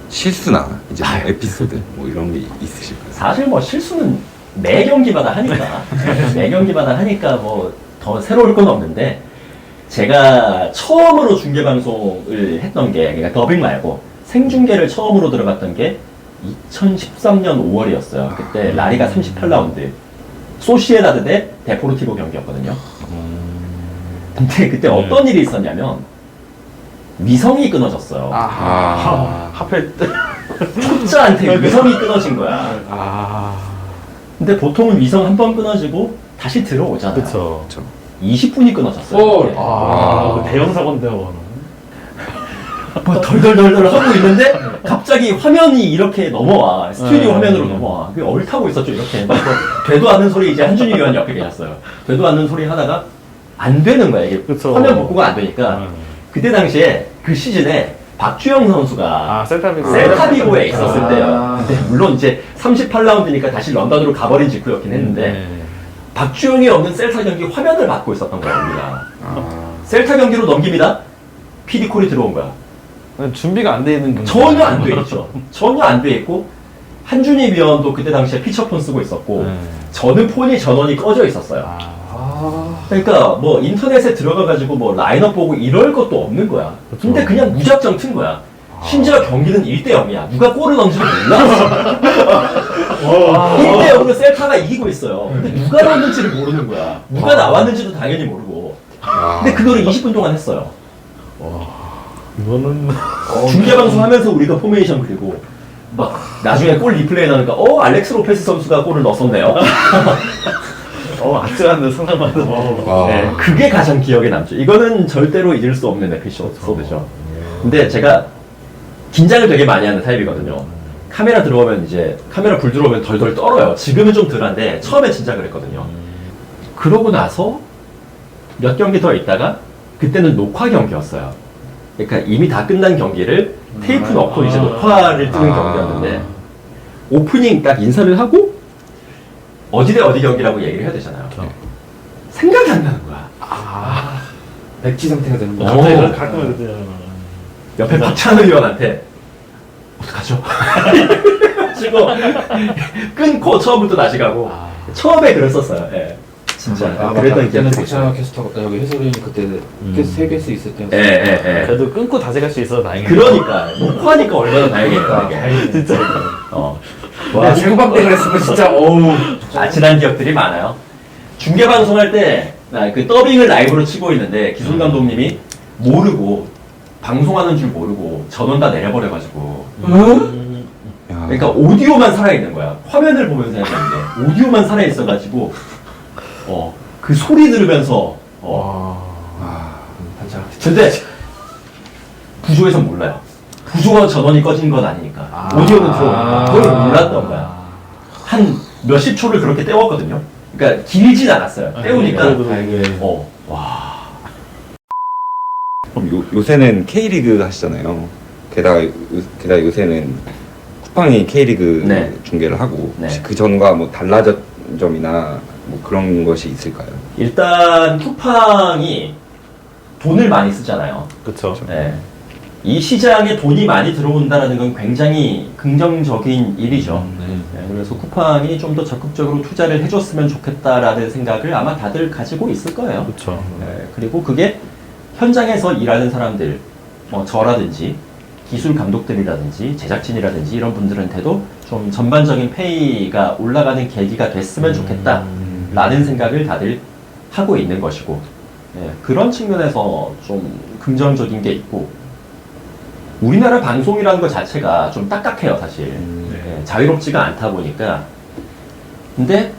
실수나 이제 뭐 아유. 에피소드 뭐 이런 게 있으실까요? 사실 뭐 실수는 매 경기마다 하니까 매 경기마다 하니까 뭐 더 새로울 건 없는데 제가 처음으로 중계 방송을 했던 게 그러니까 더빙 말고 생중계를 처음으로 들어갔던 게 2013년 5월이었어요. 그때 라리가 38라운드 소시에다드 대 데포르티보 경기였거든요. 근데 그때 어떤 일이 있었냐면 위성이 끊어졌어요. 하필 초짜한테 위성이 끊어진 거야. 근데 보통은 위성 한 번 끊어지고 다시 들어오잖아요. 그쵸. 20분이 끊어졌어요. 그때. 그 대형 사고인데요. 뭐 덜덜덜덜 하고 있는데 갑자기 화면이 이렇게 넘어와. 스튜디오 화면으로 넘어와. 그게 얼타고 있었죠. 이렇게. 막 되도 않는 소리 이제 한준희 위원 옆에 계셨어요. 되도 않는 소리 하다가 안 되는 거야. 이게 그쵸. 화면 복구가 안 되니까. 그때 당시에 그 시즌에 박주영 선수가 셀타비고. 셀타비고에 있었을 때요. 근데 물론 이제 38라운드니까 다시 런던으로 가버린 직후였긴 했는데 박주영이 없는 셀타 경기 화면을 받고 있었던 거야 우리가. 셀타 경기로 넘깁니다. PD 콜이 들어온 거야. 준비가 안 돼 있는 경기. 전혀 안 돼 있죠. 전혀 안 돼 있고 한준희 위원도 그때 당시에 피처폰 쓰고 있었고 저는 폰이 전원이 꺼져 있었어요. 그러니까 뭐 인터넷에 들어가가지고 뭐 라인업 보고 이럴 것도 없는 거야. 근데 그냥 무작정 튼 거야. 심지어 경기는 1대0이야. 누가 골을 넣은지도 몰라. 1대0으로 셀타가 이기고 있어요. 근데 누가 넣었는지를 모르는 거야. 누가 나왔는지도 당연히 모르고. 근데 그거를 20분 동안 했어요. 이거는 중계방송 하면서 우리가 포메이션 그리고 막 나중에 골 리플레이 나니까 알렉스 로페스 선수가 골을 넣었었네요. 아찔한데 상상만 해도. 네, 그게 가장 기억에 남죠. 이거는 절대로 잊을 수 없는 에피소드죠. 근데 제가 긴장을 되게 많이 하는 타입이거든요. 카메라 들어오면 이제 카메라 불 들어오면 덜덜 떨어요. 지금은 좀 덜한데 처음에 진짜 그랬거든요. 그러고 나서 몇 경기 더 있다가 그때는 녹화 경기였어요. 그러니까 이미 다 끝난 경기를 테이프 넣고 이제 녹화를 뜨는 경기였는데 오프닝 딱 인사를 하고 어디 대 어디 경기라고 얘기를 해야 되잖아요. 생각이 안 나는 거야. 백지 상태가 되는 거야. 갑자기 가끔은 그때요. 옆에 박찬호 의원한테 어떡하죠? 치고 끊고 처음부터 다시 가고 처음에 그랬었어요. 예. 진짜 그랬던 그때는 기억이 있어요. 박찬호 캐스터가 여기 해설위원이 그때 KBS 있을 때였어. 예. 그래도 끊고 다시 갈 수 있어서 다행이에요. 그러니까 녹화니까 얼마나 다행이에요. 진짜. 와, 생방대 그랬으면 진짜 어우. 아찔한 기억들이 많아요. 중계 방송할 때 그 더빙을 라이브로 치고 있는데 기술 감독님이 모르고 방송하는 줄 모르고 전원 다 내려버려가지고 그러니까 오디오만 살아있는 거야. 화면을 보면서 해야 되는데 오디오만 살아있어가지고 그 소리 들으면서 근데 부조에선 몰라요. 부조가 전원이 꺼진 건 아니니까. 오디오는 들어오니까. 그걸 몰랐던 거야. 한 몇십 초를 그렇게 때웠거든요. 그러니까 길진 않았어요. 때우니까. 와. 그럼 요새는 K리그 하시잖아요. 게다가 요새는 쿠팡이 K리그 네. 중계를 하고 네. 혹시 그 전과 뭐 달라진 점이나 뭐 그런 것이 있을까요? 일단 쿠팡이 돈을 많이 쓰잖아요. 그쵸. 네. 이 시장에 돈이 많이 들어온다는 건 굉장히 긍정적인 일이죠. 네, 그래서 쿠팡이 좀 더 적극적으로 투자를 해줬으면 좋겠다라는 생각을 아마 다들 가지고 있을 거예요. 그쵸. 네, 그리고 그게 현장에서 일하는 사람들, 뭐 저라든지 기술 감독들이라든지 제작진이라든지 이런 분들한테도 좀 전반적인 페이가 올라가는 계기가 됐으면 좋겠다라는 생각을 다들 하고 있는 것이고, 네, 그런 측면에서 좀 긍정적인 게 있고, 우리나라 방송이라는 것 자체가 좀 딱딱해요, 사실. 네, 자유롭지가 않다 보니까. 근데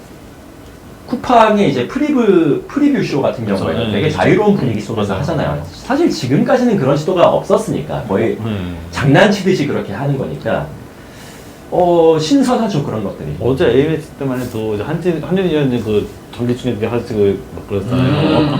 쿠팡의 이제 프리뷰 쇼 같은 경우에는 그렇죠. 되게 자유로운 분위기 속에서 하잖아요. 사실 지금까지는 그런 시도가 없었으니까 거의 장난치듯이 그렇게 하는 거니까 신선하죠, 그런 것들이. 어제 AMS 때만 해도 이제 한진이 의원님 그 전기 중계 하시고 막 그랬잖아요.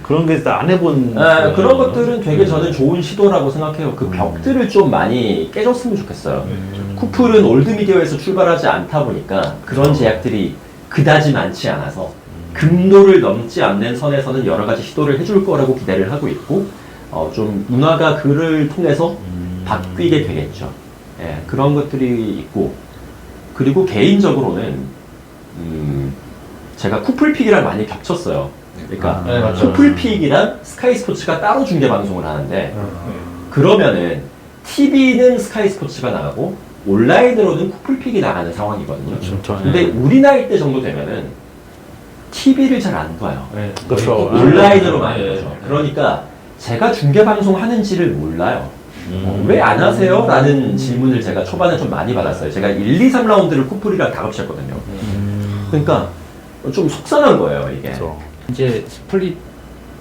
그런 게 진짜 안 해본. 네, 그런 것들은 되게 저는 좋은 시도라고 생각해요. 그 벽들을 좀 많이 깨줬으면 좋겠어요. 쿠플은 올드미디어에서 출발하지 않다 보니까 그런 제약들이 그다지 많지 않아서 금도를 넘지 않는 선에서는 여러 가지 시도를 해줄 거라고 기대를 하고 있고, 좀 문화가 그를 통해서 바뀌게 되겠죠. 예, 그런 것들이 있고, 그리고 개인적으로는 제가 쿠플픽이랑 많이 겹쳤어요. 그러니까 네, 맞죠. 쿠플픽이랑 스카이 스포츠가 따로 중계 방송을 하는데, 그러면은 TV는 스카이 스포츠가 나가고 온라인으로는 쿠플픽이 나가는 상황이거든요. 그렇죠. 근데 우리 나이 때 정도 되면은 TV를 잘 안 봐요. 네, 그렇죠. 온라인으로 많이 보죠. 그러니까 제가 중계 방송 하는지를 몰라요. 왜 안 하세요? 라는 질문을 제가 초반에 좀 많이 받았어요. 제가 1, 2, 3라운드를 쿠플이랑 다 합쳤거든요. 그러니까 좀 속상한 거예요, 이게. 그렇죠. 이제 스플릿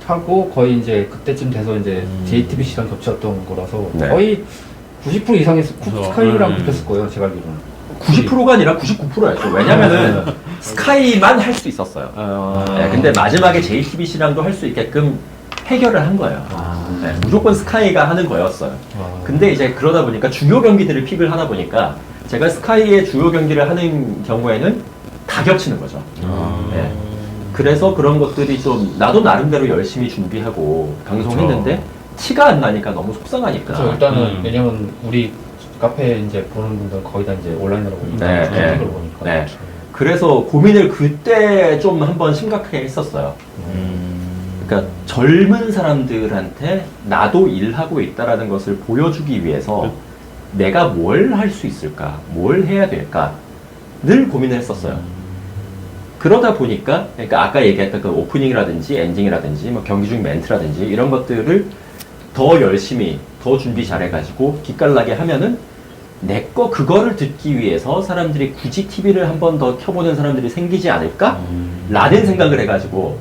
하고 거의 이제 그때쯤 돼서 이제 JTBC랑 겹쳤던 거라서 네. 거의 90% 이상의 스카이랑 네. 붙였을 거예요, 제가 알기로는. 90%가 아니라 99%였죠. 왜냐면은 스카이만 할 수 있었어요. 네, 근데 마지막에 JTBC랑도 할 수 있게끔 해결을 한 거예요. 네, 무조건 스카이가 하는 거였어요. 근데 이제 그러다 보니까 주요 경기들을 픽을 하다 보니까 제가 스카이의 주요 경기를 하는 경우에는 다 겹치는 거죠. 네. 그래서 그런 것들이 좀 나도 나름대로 열심히 준비하고 방송했는데 티가 안 나니까 너무 속상하니까. 그래서 일단은 왜냐면 우리 카페 이제 보는 분들 거의 다 이제 온라인으로 보니까 네, 중계로 네. 보니까. 네. 그래서 고민을 그때 좀 한번 심각하게 했었어요. 그러니까 젊은 사람들한테 나도 일하고 있다라는 것을 보여주기 위해서 내가 뭘 할 수 있을까, 뭘 해야 될까 늘 고민을 했었어요. 그러다 보니까, 그러니까 아까 얘기했던 그 오프닝이라든지 엔딩이라든지 뭐 경기 중 멘트라든지 이런 것들을 더 열심히, 더 준비 잘해가지고 기깔나게 하면은 내 거 그거를 듣기 위해서 사람들이 굳이 TV를 한 번 더 켜보는 사람들이 생기지 않을까? 라는 생각을 해가지고,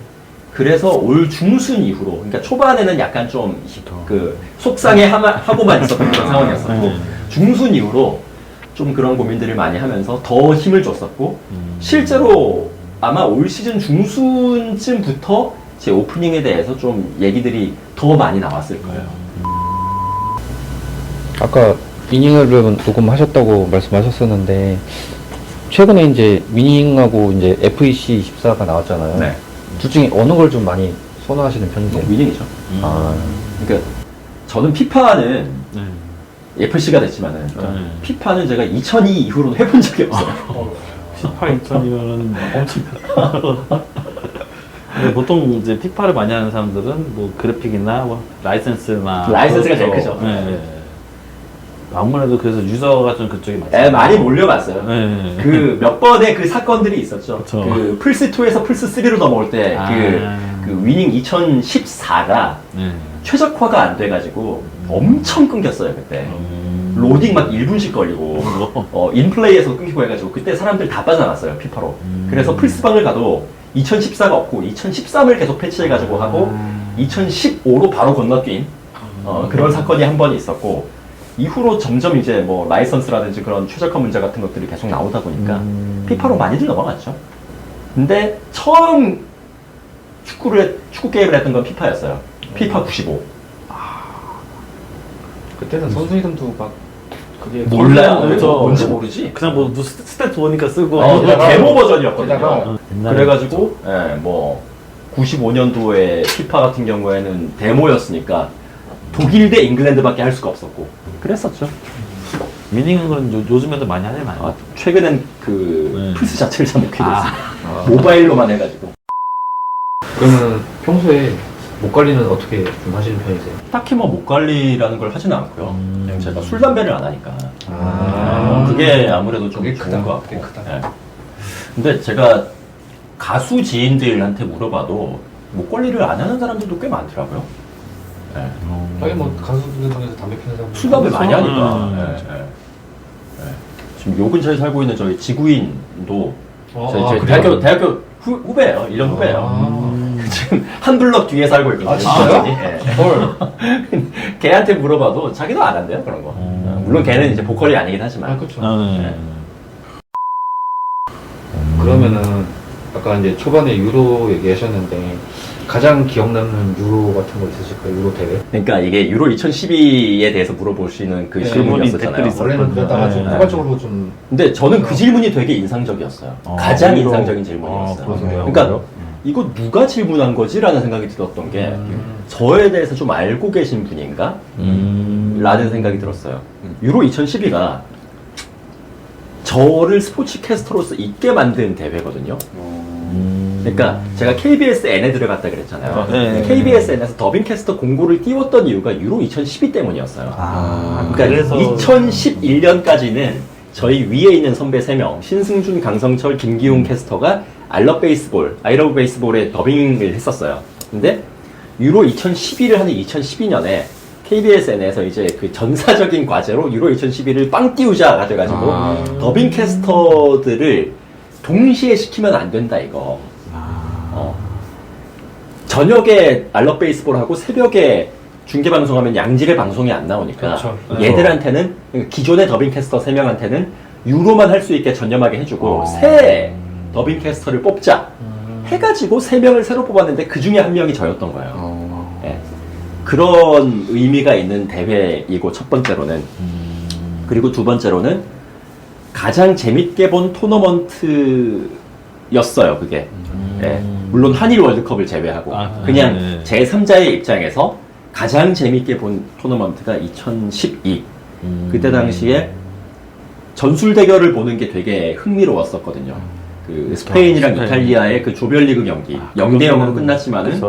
그래서 올 중순 이후로, 그러니까 초반에는 약간 좀 그 속상해 하고만 있었던 그런 상황이었었고, 중순 이후로 좀 그런 고민들을 많이 하면서 더 힘을 줬었고, 실제로 아마 올 시즌 중순쯤부터 제 오프닝에 대해서 좀 얘기들이 더 많이 나왔을 거예요. 아까 위닝을 녹음하셨다고 말씀하셨었는데 최근에 이제 위닝하고 이제 FEC 24가 나왔잖아요. 네. 둘 중에 어느 걸 좀 많이 선호하시는 편이세요? 위닝이죠. 아, 그러니까 저는 피파는 네. FC가 됐지만은 네. 피파는 제가 2002 이후로는 해본 적이 없어요. 18, 2000이면은 엄청. 근데 보통 이제 피파를 많이 하는 사람들은 뭐 그래픽이나 뭐 라이센스나 라이센스가 제일 크죠. 네. 네. 아무래도 그래서 유저가 좀 그쪽이 많죠. 많이 몰려갔어요. 네. 그 몇 번의 그 사건들이 있었죠. 그쵸. 그 플스2에서 플스3로 넘어올 때 그 위닝 2014가 네. 최적화가 안 돼가지고 엄청 끊겼어요, 그때. 로딩 막 1분씩 걸리고, 인플레이에서 끊기고 해가지고, 그때 사람들 다 빠져나갔어요, 피파로. 그래서 플스방을 가도 2014가 없고, 2013을 계속 패치해가지고 하고, 2015로 바로 건너뛴, 그런 사건이 한 번 있었고 이후로 점점 이제 뭐 라이선스라든지 그런 최적화 문제 같은 것들이 계속 나오다 보니까 피파로 많이들 넘어갔죠. 근데 처음 축구 게임을 했던 건 피파였어요. 피파 95. 그때는 선수 이름도 막 그게 몰라요. 그렇죠. 뭔지 모르지. 그냥 뭐 스탯 보니까 쓰고 데모 버전이었거든요. 게다가 그래가지고 뭐 95년도에 피파 같은 경우에는 데모였으니까 독일 대 잉글랜드밖에 할 수가 없었고 그랬었죠. 미닝은 그런 요즘에도 많이 하잖아요. 최근엔 그 플스 자체를 잘 못 키고 있어요. 아. 모바일로만 해가지고. 그러면 평소에 목 관리는 어떻게 좀 하시는 편이세요? 딱히 뭐 목 관리라는 걸 하지는 않고요. 그냥 제가 술 담배를 안 하니까. 아. 그게 아무래도 좀 그게 좋은 크다. 것 같고. 그게 크다. 예. 근데 제가 가수 지인들한테 물어봐도 목 관리를 안 하는 사람들도 꽤 많더라고요. 예. 하긴 뭐 가수들 중에서 담배 피는 사람 술 담배 많이 하니까. 음. 지금 요 근처에 살고 있는 저희 지구인도 저희 그래요? 대학교 후배예요. 1년 후배예요. 아. 지금 한 블럭 뒤에 살고 있거든요. 아, 진짜요? 예. 걔한테 물어봐도 자기도 안 한대요 그런 거. 물론 걔는 이제 보컬이 아니긴 하지만. 그렇죠. 네. 그러면은 아까 이제 초반에 유로 얘기하셨는데 가장 기억 남는 유로 같은 거 있으실까요? 유로 대회? 그러니까 이게 유로 2012에 대해서 물어보시는 그 네, 질문이었잖아요. 댓글이 있었거든요. 원래는 그러다가 좀 네. 포괄적으로 좀 근데 저는 그 질문이 되게 인상적이었어요. 가장 인상적인 질문이었어요. 그러세요? 그러니까 이거 누가 질문한 거지라는 생각이 들었던 게 저에 대해서 좀 알고 계신 분인가? 라는 생각이 들었어요. 유로 2012가 저를 스포츠 캐스터로서 있게 만든 대회거든요. 그러니까 제가 KBSN에 들어갔다 그랬잖아요. 네. KBSN에서 더빙 캐스터 공고를 띄웠던 이유가 유로 2012 때문이었어요. 아, 그러니까 2011년까지는 저희 위에 있는 선배 3명, 신승준, 강성철, 김기훈 캐스터가 I Love Baseball, I Love Baseball의 더빙을 했었어요. 근데 유로 2012를 하는 2012년에 KBSN에서 이제 그 전사적인 과제로 유로 2012를 빵 띄우자가 돼가지고 더빙 캐스터들을 동시에 시키면 안 된다 이거. 저녁에 I Love Baseball 하고 새벽에 중계 방송하면 양질의 방송이 안 나오니까 그렇죠. 얘들한테는 기존의 더빙 캐스터 3명한테는 유로만 할 수 있게 전념하게 해주고 새 더빙 캐스터를 뽑자 해가지고 3명을 새로 뽑았는데 그 중에 한 명이 저였던 거예요. 예. 그런 의미가 있는 대회이고 첫 번째로는 그리고 두 번째로는 가장 재밌게 본 토너먼트였어요 그게. 예. 물론 한일 월드컵을 제외하고 그냥 네. 제3자의 입장에서 가장 재밌게 본 토너먼트가 2012 그때 당시에 전술 대결을 보는 게 되게 흥미로웠었거든요. 그 스페인이랑 스페인. 이탈리아의 그 조별리그 경기 0대0으로 끝났지만은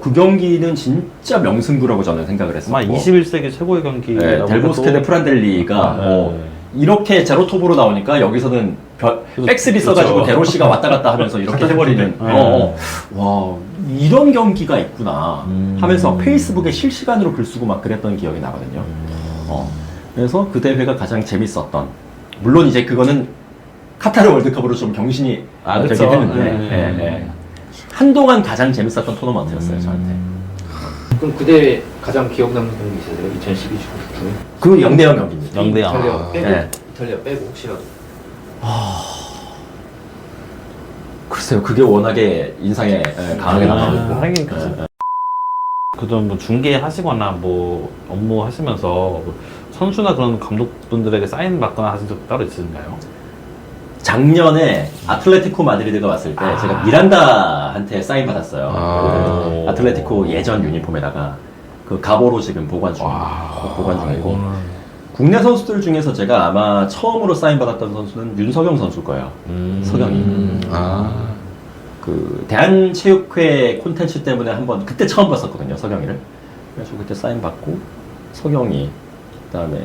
그 경기는 진짜 명승부라고 저는 생각을 했어요. 아마 21세기 최고의 경기. 델보스케 대 프란델리가 이렇게 제로톱으로 나오니까 여기서는 백스리 써가지고 데로시가 왔다 갔다 하면서 이렇게 해버리는 와 이런 경기가 있구나 하면서 페이스북에 실시간으로 글 쓰고 막 그랬던 기억이 나거든요. 그래서 그 대회가 가장 재밌었던 물론 이제 그거는 카타르 월드컵으로 좀 경신이 되긴 그쵸. 했는데 한동안 가장 재밌었던 토너먼트였어요 저한테. 그럼 그 대회 가장 기억 남는 경기 있으세요? 2012 중에? 그 0대0 경기입니다. 0대0. 이탈리아 빼고 네. 이탈리아 빼고 혹시라도 글쎄요 그게 워낙에 인상에 강하게 남아있고 하긴 그좀 뭐 중계하시거나 뭐 업무 하시면서 뭐 선수나 그런 감독분들에게 사인 받거나 하신 적 따로 있으신가요? 작년에 아틀레티코 마드리드가 왔을 때 제가 미란다한테 사인 받았어요. 아틀레티코 예전 유니폼에다가 그 가보로 지금 보관 중이고 국내 선수들 중에서 제가 아마 처음으로 사인 받았던 선수는 윤석영 선수일 거예요. 석영이. 그 대한체육회 콘텐츠 때문에 한번 그때 처음 봤었거든요. 석영이를. 그래서 그때 사인 받고 석영이 그다음에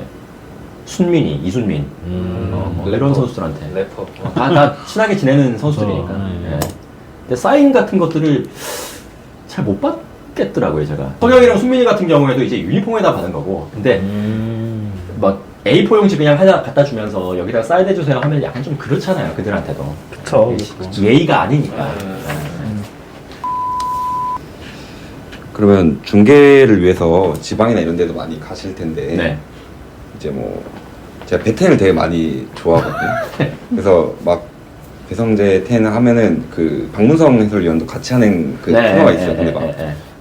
순민이, 이순민 뭐 이런 선수들한테 래퍼 다 친하게 지내는 선수들이니까. 예. 근데 사인 같은 것들을 잘 못 받겠더라고요, 제가. 석영이랑 순민이 같은 경우에도 이제 유니폼에다 받은 거고. 근데 막 A4 용지 그냥 하나 갖다 주면서 여기다 사인해 주세요 하면 약간 좀 그렇잖아요, 그들한테도. 그쵸. 예의가 아니니까. 그러면 중계를 위해서 지방이나 이런 데도 많이 가실 텐데 네. 이제 뭐 제가 배텐을 되게 많이 좋아하거든요. 그래서 막 배성재 텐 하면은 그 박문성 해설위원도 같이 하는 그 코너가 있어요. 근데 막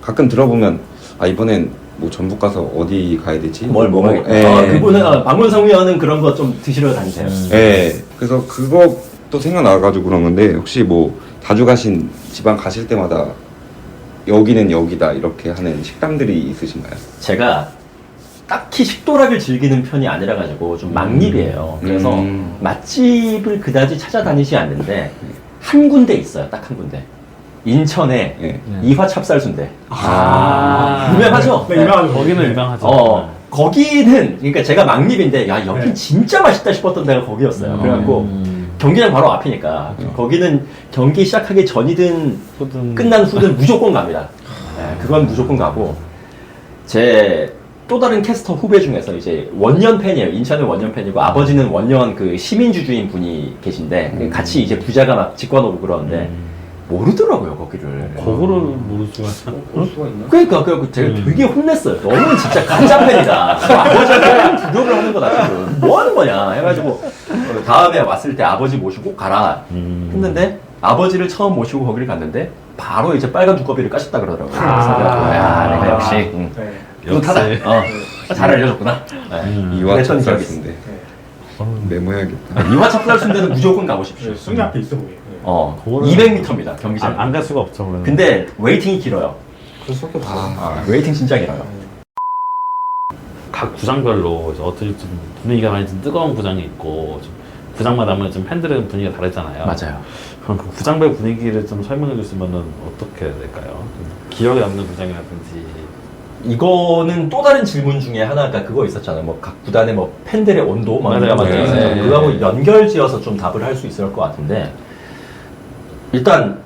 가끔 들어보면 아 이번엔 뭐 전북 가서 어디 가야 되지? 뭘 먹어야겠다. 예. 그분은 박문성 위원은 그런 거 좀 드시러 다니세요. 예. 그래서 그것도 생각나가지고 그런 건데 혹시 뭐 자주 가신 지방 가실 때마다 여기는 여기다 이렇게 하는 식당들이 있으신가요? 제가 딱히 식도락을 즐기는 편이 아니라 가지고 좀 막립이에요. 그래서 맛집을 그다지 찾아다니지 않는데 한 군데 있어요. 딱 한 군데. 인천에 예. 이화 찹쌀순대. 아. 유명하죠? 네, 유명하죠. 거기는 네. 유명하죠. 거기는 그러니까 제가 막립인데 야 여긴 네. 진짜 맛있다 싶었던 데가 거기였어요. 그래갖고 경기장 바로 앞이니까 거기는 경기 시작하기 전이든 끝난 후든 무조건 갑니다. 네, 그건 무조건 가고 제 또 다른 캐스터 후배 중에서 이제 원년 팬이에요. 인천의 원년 팬이고 아버지는 원년 그 시민주주인 분이 계신데 같이 이제 부자가 막 직관오고 그러는데 모르더라고요 거기를. 거구를 모르지만 그러니까 제가 되게 혼냈어요. 너는 진짜 가짜 팬이다. 아버지한테 구경을 하는 거다 지금. 뭐 하는 거냐 해가지고 다음에 왔을 때 아버지 모시고 가라 했는데 아버지를 처음 모시고 거기를 갔는데 바로 이제 빨간 두꺼비를 까셨다 그러더라고요. 그래서 야, 내가 역시 네. 뿌듯하다. 잘 알려줬구나. 이화 그랬던 기억이 찹쌀순대 메모해야겠다. 이화 찹쌀순대는 무조건 가보십시오. 순위 앞에 있어 보여요. 그거는 200m입니다 경기장. 안 갈 수가 없죠. 그러면. 근데 웨이팅이 길어요. 그럴 수밖에 없어요. 웨이팅 진짜 길어요. 각 구장별로 이제 어떻게 좀 분위기가 많이 좀 뜨거운 구장이 있고 좀 구장마다 하면 좀 팬들의 분위기가 다르잖아요. 맞아요. 그럼 그 구장별 분위기를 좀 설명해 주시면은 어떻게 될까요? 좀 기억에 남는 구장이라든지. 이거는 또 다른 질문 중에 하나가 그거 있었잖아요. 뭐 각 구단의 뭐 팬들의 온도 막 맞아요, 이런 거 맞아요. 있어요. 네. 그거하고 연결지어서 좀 답을 할 수 있을 것 같은데 일단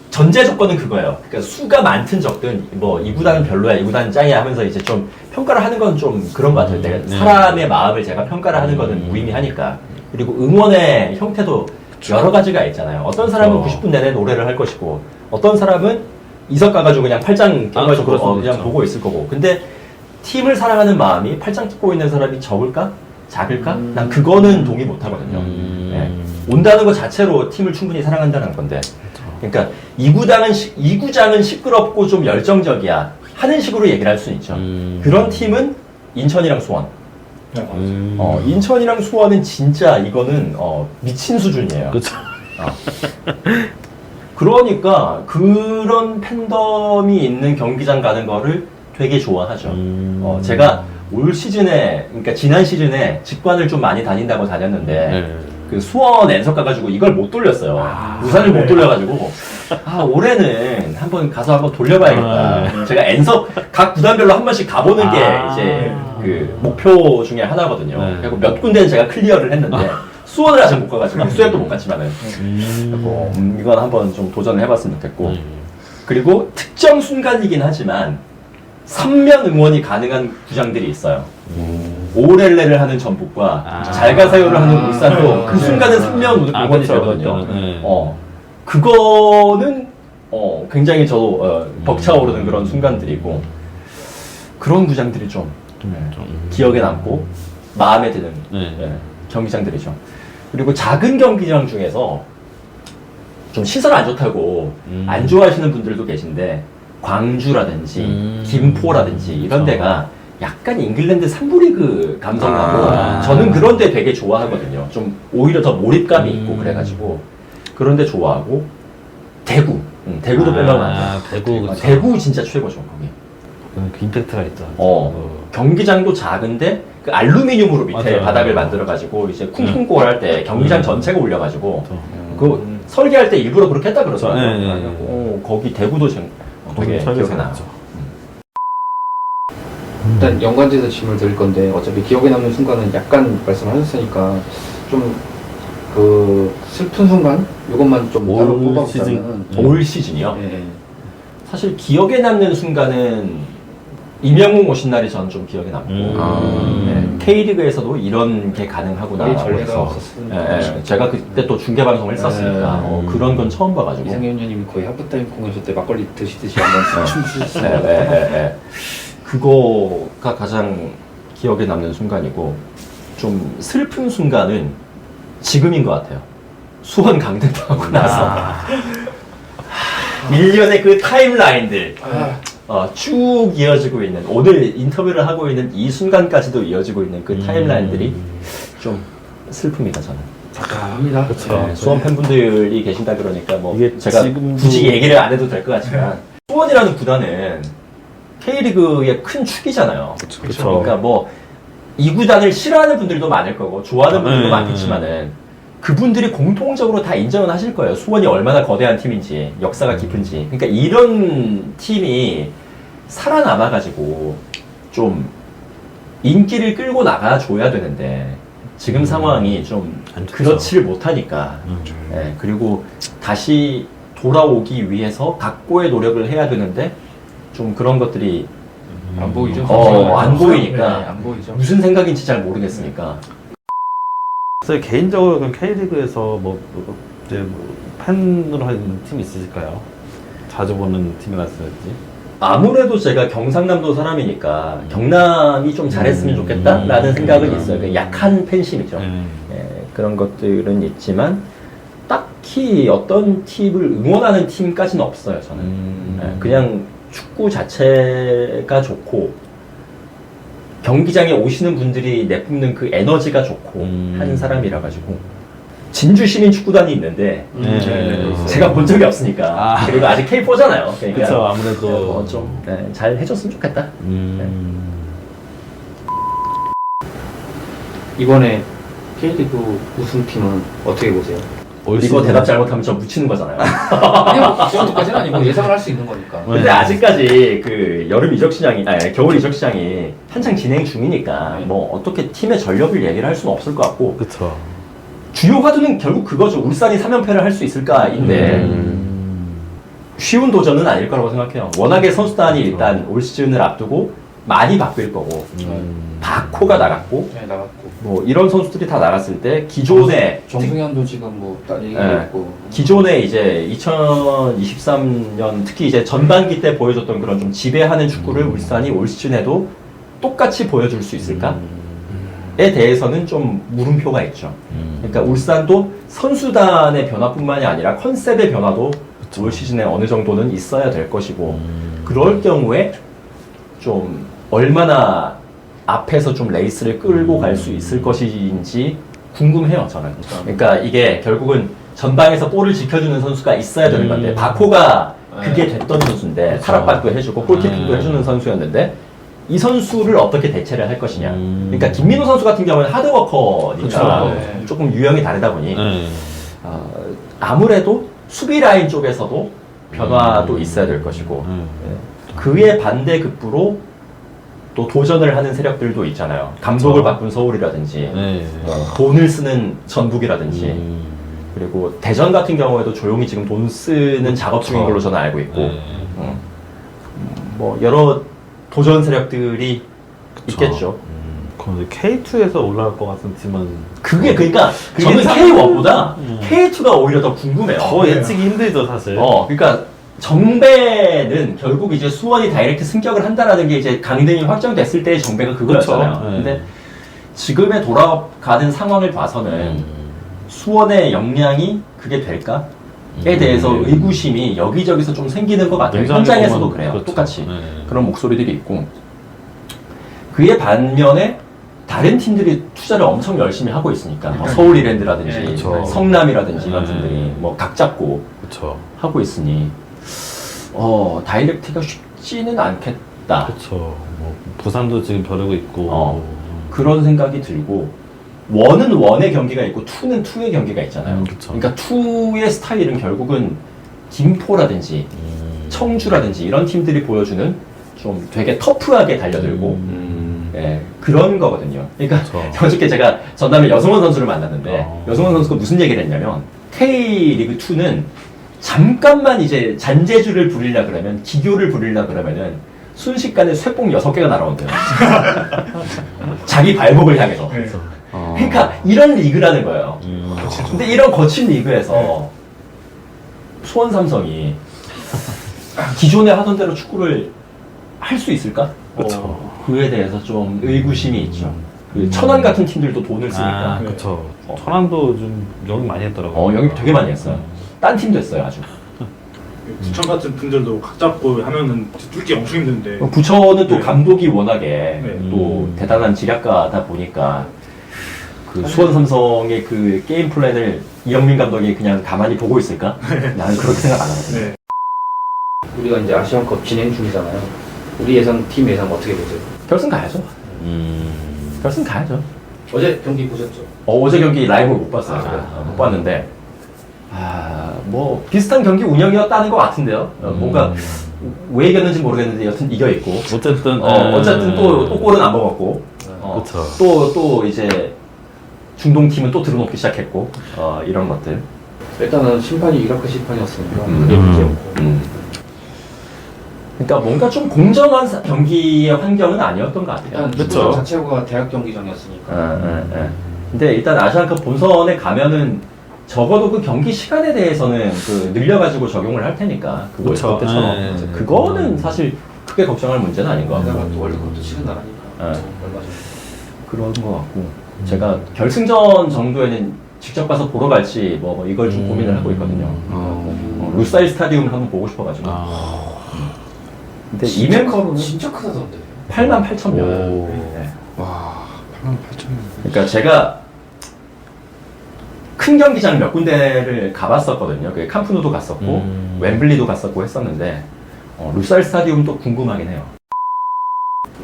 전제 조건은 그거예요. 그러니까 수가 많든 적든 뭐 이 구단은 별로야, 이 구단은 짱이야 하면서 이제 좀 평가를 하는 건 좀 그런 것 같아요. 내가 사람의 마음을 제가 평가를 하는 거는 무의미하니까. 그리고 응원의 형태도 여러 가지가 있잖아요. 어떤 사람은 90분 내내 노래를 할 것이고 어떤 사람은 이석 가가지고 그냥 팔짱 껴가지고 그럴 수도 그냥 있죠. 보고 있을 거고. 근데 팀을 사랑하는 마음이 팔짱 끼고 있는 사람이 적을까? 작을까? 난 그거는 동의 못 하거든요. 네. 온다는 것 자체로 팀을 충분히 사랑한다는 건데. 그러니까 이 구장은 시끄럽고 좀 열정적이야 하는 식으로 얘기를 할 수는 있죠. 그런 팀은 인천이랑 수원. 네, 맞아요. 인천이랑 수원은 진짜 이거는 미친 수준이에요. 그렇죠. 그러니까 그런 팬덤이 있는 경기장 가는 거를 되게 좋아하죠. 제가 올 시즌에, 그러니까 지난 시즌에 직관을 좀 많이 다닌다고 다녔는데, 네. 그 수원 N석 가가지고 이걸 못 돌렸어요. 우산을 못 돌려가지고, 올해는 한번 가서 한번 돌려봐야겠다. 제가 N석, 각 구단별로 한 번씩 가보는 게 이제 그 목표 중에 하나거든요. 그리고 몇 군데는 제가 클리어를 했는데, 수원을 아직 못 가가지고, 수협도 못 갔지만은. 그리고 이건 한번 좀 도전을 해봤으면 좋겠고. 그리고 특정 순간이긴 하지만, 3면 응원이 가능한 구장들이 있어요. 오렐레를 하는 전북과 잘 가세요를 하는 울산도 그 순간은 3면 응원이 그렇죠. 되거든요. 네. 그거는 굉장히 저도 벅차오르는 그런 순간들이고 그런 구장들이 좀 기억에 남고 마음에 드는 경기장들이죠. 그리고 작은 경기장 중에서 좀 시설 안 좋다고 안 좋아하시는 분들도 계신데 광주라든지 김포라든지 이런 데가 약간 잉글랜드 3부 리그 감성 나고 저는 그런 데 되게 좋아하거든요. 좀 오히려 더 몰입감이 있고 그래가지고 그런 데 좋아하고 대구 대구도 빼려면 안 돼. 대구 그렇죠. 대구 진짜 최고죠 거기. 그 임팩트가 있죠. 경기장도 작은데 그 알루미늄으로 밑에 맞아요. 바닥을 만들어가지고 이제 쿵쿵골 할 때 경기장 전체가 올려가지고 그 설계할 때 일부러 그렇게 했다 그러더라고요. 거기 대구도 되게 기억에 나요. 일단 연관지에서 질문을 드릴 건데 어차피 기억에 남는 순간은 약간 말씀하셨으니까 좀 그 슬픈 순간 이것만 좀 따로 올 뽑아보자면 올 시즌이요? 네. 사실 기억에 남는 순간은 이명웅 오신 날이 저는 좀 기억에 남고 아. K리그에서도 이런 게 가능하구나. 우리 전례가 그래서 없었으니까. 제가 그때 또 중계 방송을 했었으니까 그런 건 처음 봐가지고. 이상현 의원님이 거의 하프타임 공연쇼 때 막걸리 드시듯이 한번 춤추셨어요. 그거가 가장 기억에 남는 순간이고 좀 슬픈 순간은 지금인 것 같아요. 수원 강등당하고 나서 일련의 그 타임라인들 쭉 이어지고 있는 오늘 인터뷰를 하고 있는 이 순간까지도 이어지고 있는 그 타임라인들이 좀 슬픕니다 저는. 잠깐합니다. 네, 수원 팬분들이 계신다 그러니까 뭐 이게 제가 지금도- 굳이 얘기를 안 해도 될 것 같지만 수원이라는 구단은 K리그의 큰 축이잖아요. 그쵸. 그러니까 뭐 이 구단을 싫어하는 분들도 많을 거고 좋아하는 분들도 네. 많겠지만은 그분들이 공통적으로 다 인정은 하실 거예요. 수원이 얼마나 거대한 팀인지, 역사가 깊은지. 그러니까 이런 팀이 살아남아가지고 좀 인기를 끌고 나가줘야 되는데 지금 상황이 좀 안 좋죠. 그렇지를 못하니까. 예, 그리고 다시 돌아오기 위해서 각고의 노력을 해야 되는데 좀 그런 것들이 안 보이죠? 안 보이니까 네, 안 보이죠. 무슨 생각인지 잘 모르겠으니까. 그래서 개인적으로 그럼 K리그에서 이제 팬으로 하는 팀이 있으실까요? 자주 보는 팀이라서지. 아무래도 제가 경상남도 사람이니까 경남이 좀 잘했으면 좋겠다라는 생각은 있어요. 그 약한 팬심이죠. 예, 그런 것들은 있지만 딱히 어떤 팀을 응원하는 팀까지는 없어요. 저는 예, 그냥 축구 자체가 좋고 경기장에 오시는 분들이 내뿜는 그 에너지가 좋고 하는 사람이라 가지고 진주 시민 축구단이 있는데 제가 본 적이 없으니까 그리고 아직 K4잖아요. 그러니까 그쵸, 아무래도. 좀 잘 해줬으면 좋겠다. 이번에 K리그 우승팀은 어떻게 보세요? 이거 대답 잘못하면 저 묻히는 거잖아요. 아니요, 그 정도까지는 아니고 예상을 할 수 있는 거니까. 근데 아직까지 그 여름 이적 시장이 겨울 이적 시장이 한창 진행 중이니까 뭐 어떻게 팀의 전력을 얘기를 할 수는 없을 것 같고 그쵸. 주요 화두는 결국 그거죠. 울산이 3연패를 할 수 있을까인데 쉬운 도전은 아닐 거라고 생각해요. 워낙에 선수단이 일단 올 시즌을 앞두고 많이 바뀔 거고 바코가 나갔고 네, 나갔고. 뭐 이런 선수들이 다 나갔을 때 기존에 정승현도 지금 뭐 얘기하고 네. 있고. 기존에 이제 2023년 특히 이제 전반기 때 보여줬던 그런 좀 지배하는 축구를 울산이 올 시즌에도 똑같이 보여줄 수 있을까에 대해서는 좀 물음표가 있죠. 그러니까 울산도 선수단의 변화뿐만이 아니라 컨셉의 변화도 올 시즌에 어느 정도는 있어야 될 것이고 그럴 경우에 좀 얼마나 앞에서 좀 레이스를 끌고 갈 수 있을 것인지 궁금해요, 저는. 그러니까 이게 결국은 전방에서 볼을 지켜주는 선수가 있어야 되는 건데 바코가 그게 됐던 선수인데 탈압박도 해주고 골키핑도 해주는 선수였는데 이 선수를 어떻게 대체를 할 것이냐. 그러니까 김민호 선수 같은 경우는 하드워커니까 그쵸. 조금 유형이 다르다 보니 아무래도 수비 라인 쪽에서도 변화도 있어야 될 것이고 그에 반대급부로 또 도전을 하는 세력들도 있잖아요. 감독을 바꾼 서울이라든지 돈을 쓰는 전북이라든지 그리고 대전 같은 경우에도 조용히 지금 돈 쓰는 작업 중인 걸로 저는 알고 있고 뭐 여러 도전 세력들이 있겠죠. 그럼 이제 K2에서 올라갈 것 같은 팀은 그게 그러니까 저는 K1보다 K2가 오히려 더 궁금해요. 더 예측이 힘들죠 사실. 그러니까 정배는 결국 이제 수원이 다이렉트 승격을 한다라는 게 이제 강등이 확정됐을 때의 정배가 그거였잖아요. 그쵸. 근데 지금의 돌아가는 상황을 봐서는 수원의 역량이 그게 될까에 대해서 의구심이 여기저기서 좀 생기는 것 같아요. 굉장히 현장에서도 보면 그래요. 그렇죠. 똑같이 네. 그런 목소리들이 있고 그에 반면에 다른 팀들이 투자를 엄청 열심히 하고 있으니까 뭐 서울 이랜드라든지 그쵸. 성남이라든지 이런 팀들이 뭐 각 잡고 그렇죠. 하고 있으니 다이렉트가 쉽지는 않겠다. 그렇죠. 뭐 부산도 지금 벼르고 있고. 그런 생각이 들고 원은 원의 경기가 있고 투는 투의 경기가 있잖아요. 그쵸. 그러니까 투의 스타일은 결국은 김포라든지 청주라든지 이런 팀들이 보여주는 좀 되게 터프하게 달려들고 그런 거거든요. 그러니까 그쵸. 어저께 제가 전남의 여승원 선수를 만났는데 여승원 선수가 무슨 얘기를 했냐면 K리그2는 잠깐만 이제 잔재주를 부리려 그러면 기교를 부리려 그러면은 순식간에 쇠뽕 6개가 날아온대요. 자기 발목을 향해서. 네. 그러니까 이런 리그라는 거예요. 근데 이런 거친 리그에서 수원 삼성이 기존에 하던 대로 축구를 할 수 있을까? 그에 대해서 좀 의구심이 있죠. 그 천안 같은 팀들도 돈을 쓰니까. 아, 그쵸. 천안도 좀 영입 많이 했더라고요. 영입 되게 많이 했어요. 딴 팀도 했어요, 아주. 부천 같은 팀들도 각 잡고 하면은 뚫기 엄청 힘든데. 부천은 또 네. 감독이 워낙에 네. 또 대단한 지략가다 보니까 그 수원 삼성의 그 게임 플랜을 이영민 감독이 그냥 가만히 보고 있을까? 나는 그렇게 생각 안 하거든요. 네. 우리가 이제 아시안컵 진행 중이잖아요. 우리 예상, 팀 예상 어떻게 보세요? 결승 가야죠. 결승 가야죠. 어제 경기 보셨죠? 어제 경기 라이브 못 봤어요. 제가. 못 봤는데 뭐 비슷한 경기 운영이었다는 것 같은데요. 뭔가 왜 이겼는지 모르겠는데 여튼 이겨 있고 어쨌든 어쨌든 또 골은 안 먹었고 그쵸. 또 이제 중동 팀은 또 들어놓기 시작했고 이런 것들. 일단은 심판이 이라크 심판이었으니까 음. 그게 문제였고. 그러니까 뭔가 좀 공정한 경기의 환경은 아니었던 것 같아요. 일단 그쵸. 축구 자체가 대학 경기장이었으니까. 근데 일단 아시안컵 본선에 가면은 적어도 그 경기 시간에 대해서는 그 늘려가지고 적용을 할 테니까 그 그쵸. 월드컵 때처럼 네. 그거는 사실 크게 걱정할 문제는 아닌 것 같고 게다가 또 월드컵도 치는 나라니까. 얼마 전에. 그런 것 같고 제가 결승전 정도에는 직접 가서 보러 갈지 뭐 이걸 좀 고민을 하고 있거든요. 루사일 스타디움을 한번 보고 싶어가지고. 근데 이멤컵은 진짜 크다던데. 88,000명. 네. 와 88,000명. 그러니까 제가 큰 경기장 몇 군데를 가봤었거든요. 그 캄프누도 갔었고 웸블리도 갔었고 했었는데 루사일 스타디움도 궁금하긴 해요.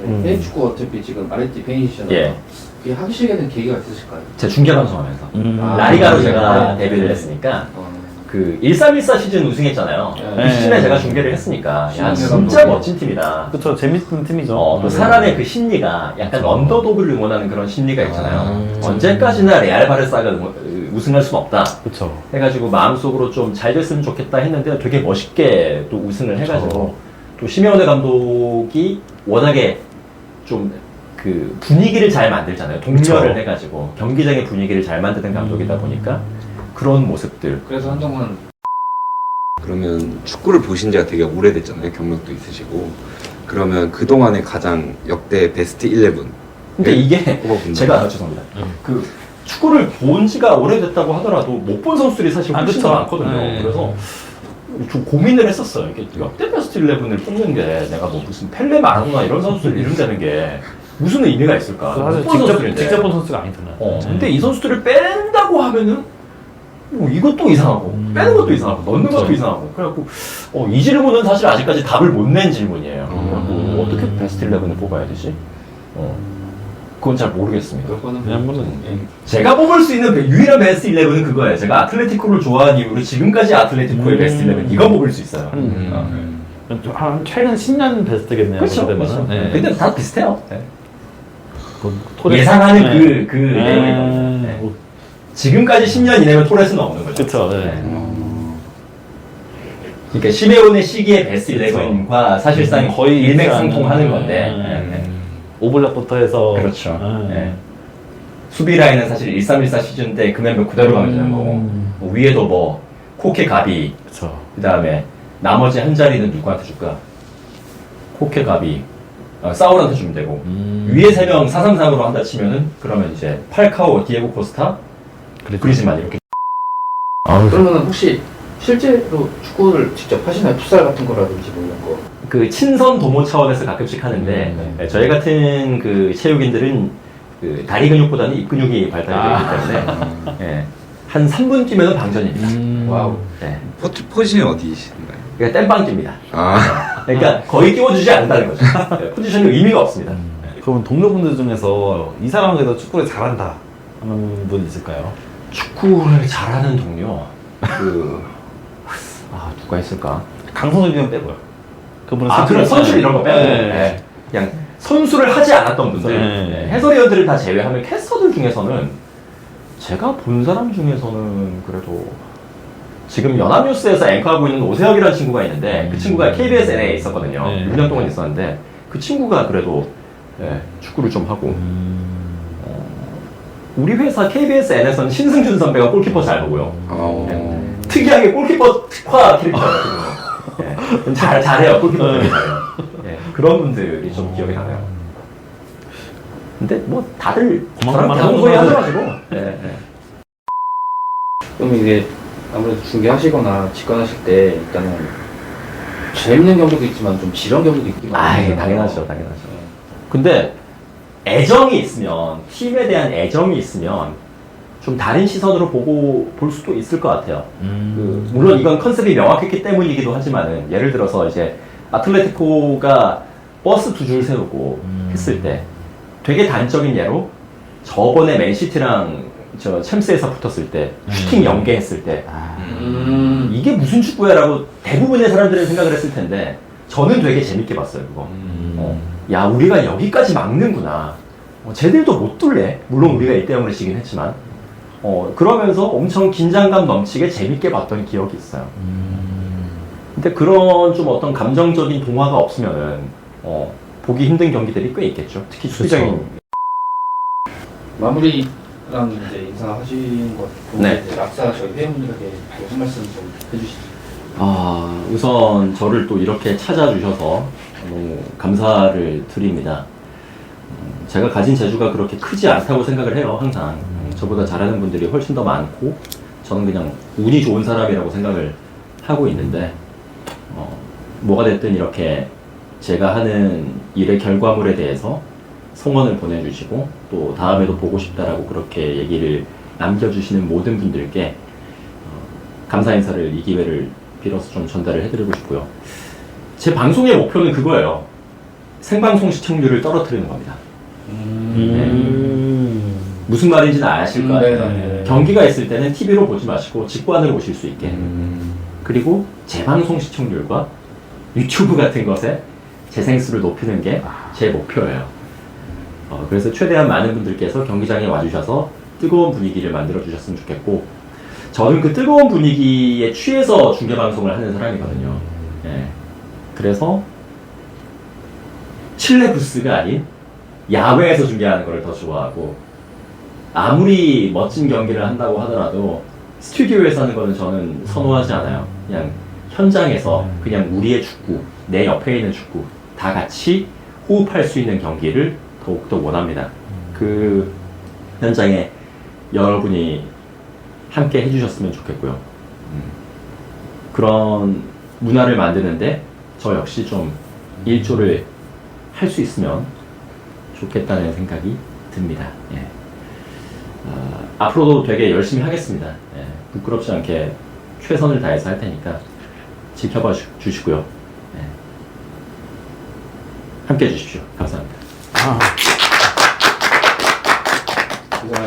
해외 축구 어차피 지금 아래띠 팬이시잖아요. 예. 그게 하기 시작에 된 계기가 있으실까요? 제 중계 방송하면서 아, 라리가로 네. 제가 네. 데뷔를 했으니까 어. 그 1314 시즌 우승했잖아요. 네. 그 시즌에 제가 중계를 했으니까 야 신인의 진짜 감독이. 멋진 팀이다. 그쵸. 재밌는 팀이죠. 또 사람의 그 심리가 약간 언더독을 응원하는 그런 심리가 있잖아요. 언제까지나 레알 바르사가 우승할 수는 없다. 그쵸. 해가지고 마음속으로 좀 잘 됐으면 좋겠다 했는데 되게 멋있게 또 우승을 해가지고 또 시메오네 감독이 워낙에 좀 그 분위기를 잘 만들잖아요. 동료를 그쵸. 해가지고 경기장의 분위기를 잘 만드는 감독이다 보니까 그런 모습들. 그래서 한동안 그러면 축구를 보신 지가 되게 오래됐잖아요. 경력도 있으시고. 그러면 그동안에 가장 역대 베스트 11. 근데 이게 뽑아본다. 제가 죄송합니다. 그 축구를 본 지가 오래됐다고 하더라도 못 본 선수들이 사실 훨씬 그쵸. 더 많거든요. 네. 그래서 좀 고민을 했었어요. 이게 역대 베스트 11을 뽑는 게 내가 뭐 무슨 펠레 마라도나 이런 선수들 이름 되는 게 무슨 의미가 있을까? 사실 못본 선수들인데. 직접 본 선수가 아니잖아요. 근데 이 선수들을 뺀다고 하면은 뭐 이것도 이상하고 빼는 것도 이상하고 넣는 것도 이상하고 그래갖고 이 질문은 사실 아직까지 답을 못 낸 질문이에요. 그래갖고 어떻게 베스트 11을 뽑아야 되지? 그건 잘 모르겠습니다. 그거는 그냥 뭐는 제가 뽑을 수 있는 유일한 베스트 11은 그거예요. 제가 아틀레티코를 좋아한 이후로 지금까지 아틀레티코의 베스트 11 이거 뽑을 수 있어요. 한 최근 10년 베스트겠네요. 그렇죠. 그렇게 그렇죠. 되면은. 네. 근데 다 비슷해요. 네. 토레스. 예상하는 네. 그 내용이거든요. 네. 뭐, 지금까지 10년 이내면 토레스는 없는 거죠. 그쵸. 네. 그러니까 시메온의 시기의 베스트 11과 사실상 거의 일맥상통하는 건데. 네. 네. 오블락부터 해서 그렇죠. 네. 네. 수비 라인은 사실 1314 시즌 때 그 멤버 그대로 가면 되는 거고 뭐 위에도 뭐 코케 가비 그쵸. 그 다음에 나머지 한 자리는 누구한테 줄까? 코케 가비 사울한테 주면 되고 위에 3명 433으로 한다 치면은 그러면 이제 팔카오, 디에고 코스타, 그리즈만 이렇게. 그러면 혹시 실제로 축구를 직접 하시나요? 풋살 같은 거라든지 뭐 이런 거. 그 친선 도모 차원에서 가끔씩 하는데 네, 저희 같은 그 체육인들은 그 다리 근육보다는 입 근육이 발달되기 때문에 예, 한 3분 뛰면 방전입니다. 와우. 네. 포지션이 어디이신가요? 그러니까 땜빵 뜁니다. 그러니까 네. 거의 띄워주지 않는다는 거죠. 네, 포지션이 의미가 없습니다. 그러면 동료분들 중에서 이 사람은 그래도 축구를 잘한다 하는 분 있을까요? 축구를 잘하는 동료 누가 있을까? 강성준이는 빼고요. 그분은 그런 선수 이런 거 빼고 네. 네. 그냥 선수를 하지 않았던 분들 네. 네, 해설위원들을 다 제외하면 캐스터들 중에서는 제가 본 사람 중에서는 그래도 지금 연합뉴스에서 앵커하고 있는 오세혁이라는 친구가 있는데 그 친구가 KBS NA에 있었거든요. 네. 6년 동안 있었는데 그 친구가 그래도 예, 축구를 좀 하고 우리 회사 KBSN에서는 신승준 선배가 골키퍼 잘 보고요. 특이하게 골키퍼 특화 캐릭터거든요. 예, 잘해요. 골키퍼 되게 잘해요. 예, 그런 분들이 좀 기억에 나요. 근데 뭐 다들 저랑 다른 소리 하셔가지고. 예, 예. 그럼 이게 아무래도 중계하시거나 직관하실 때 일단은 재밌는 경기도 있지만 좀 지런 경기도 있기만 아이, 당연하죠. 근데 애정이 있으면, 팀에 대한 애정이 있으면 좀 다른 시선으로 볼 수도 있을 것 같아요. 물론 이건 컨셉이 명확했기 때문이기도 하지만은, 예를 들어서 이제 아틀레티코가 버스 2줄 세우고 했을 때 되게 단적인 예로 저번에 맨시티랑 저 챔스에서 붙었을 때 슈팅 연계했을 때 이게 무슨 축구야라고 대부분의 사람들은 생각을 했을 텐데 저는 되게 재밌게 봤어요 그거. 야 우리가 여기까지 막는구나. 쟤들도 못 뚫래. 물론 우리가 1대0으로 지긴 했지만 그러면서 엄청 긴장감 넘치게 재밌게 봤던 기억이 있어요. 근데 그런 좀 어떤 감정적인 동화가 없으면은 보기 힘든 경기들이 꽤 있겠죠. 특히 수비적인. 마무리랑 이제 인사하신 것 네. 낙사 저희 회원분들에게 한 말씀 좀 해주시죠. 우선 저를 또 이렇게 찾아주셔서 너무 감사를 드립니다. 제가 가진 재주가 그렇게 크지 않다고 생각을 해요, 항상. 저보다 잘하는 분들이 훨씬 더 많고, 저는 그냥 운이 좋은 사람이라고 생각을 하고 있는데, 뭐가 됐든 이렇게 제가 하는 일의 결과물에 대해서 성원을 보내주시고, 또 다음에도 보고 싶다라고 그렇게 얘기를 남겨주시는 모든 분들께 감사 인사를 이 기회를 빌어서 좀 전달을 해드리고 싶고요. 제 방송의 목표는 그거예요. 생방송 시청률을 떨어뜨리는 겁니다. 무슨 말인지는 아실 거예요. 경기가 있을 때는 TV로 보지 마시고 직관으로 보실 수 있게. 그리고 재방송 시청률과 유튜브 같은 것에 재생수를 높이는 게 제 목표예요. 그래서 최대한 많은 분들께서 경기장에 와주셔서 뜨거운 분위기를 만들어 주셨으면 좋겠고, 저는 그 뜨거운 분위기에 취해서 중계방송을 하는 사람이거든요. 예. 그래서 실내 부스가 아닌 야외에서 중계하는 걸 더 좋아하고, 아무리 멋진 경기를 한다고 하더라도 스튜디오에서 하는 거는 저는 선호하지 않아요. 그냥 현장에서 그냥 우리의 축구, 내 옆에 있는 축구 다 같이 호흡할 수 있는 경기를 더욱더 원합니다. 그 현장에 여러분이 함께 해주셨으면 좋겠고요. 그런 문화를 만드는데 저 역시 좀 일조를 할 수 있으면 좋겠다는 생각이 듭니다. 예. 앞으로도 되게 열심히 하겠습니다. 예. 부끄럽지 않게 최선을 다해서 할 테니까 지켜봐 주시고요. 예. 함께 해주십시오. 감사합니다.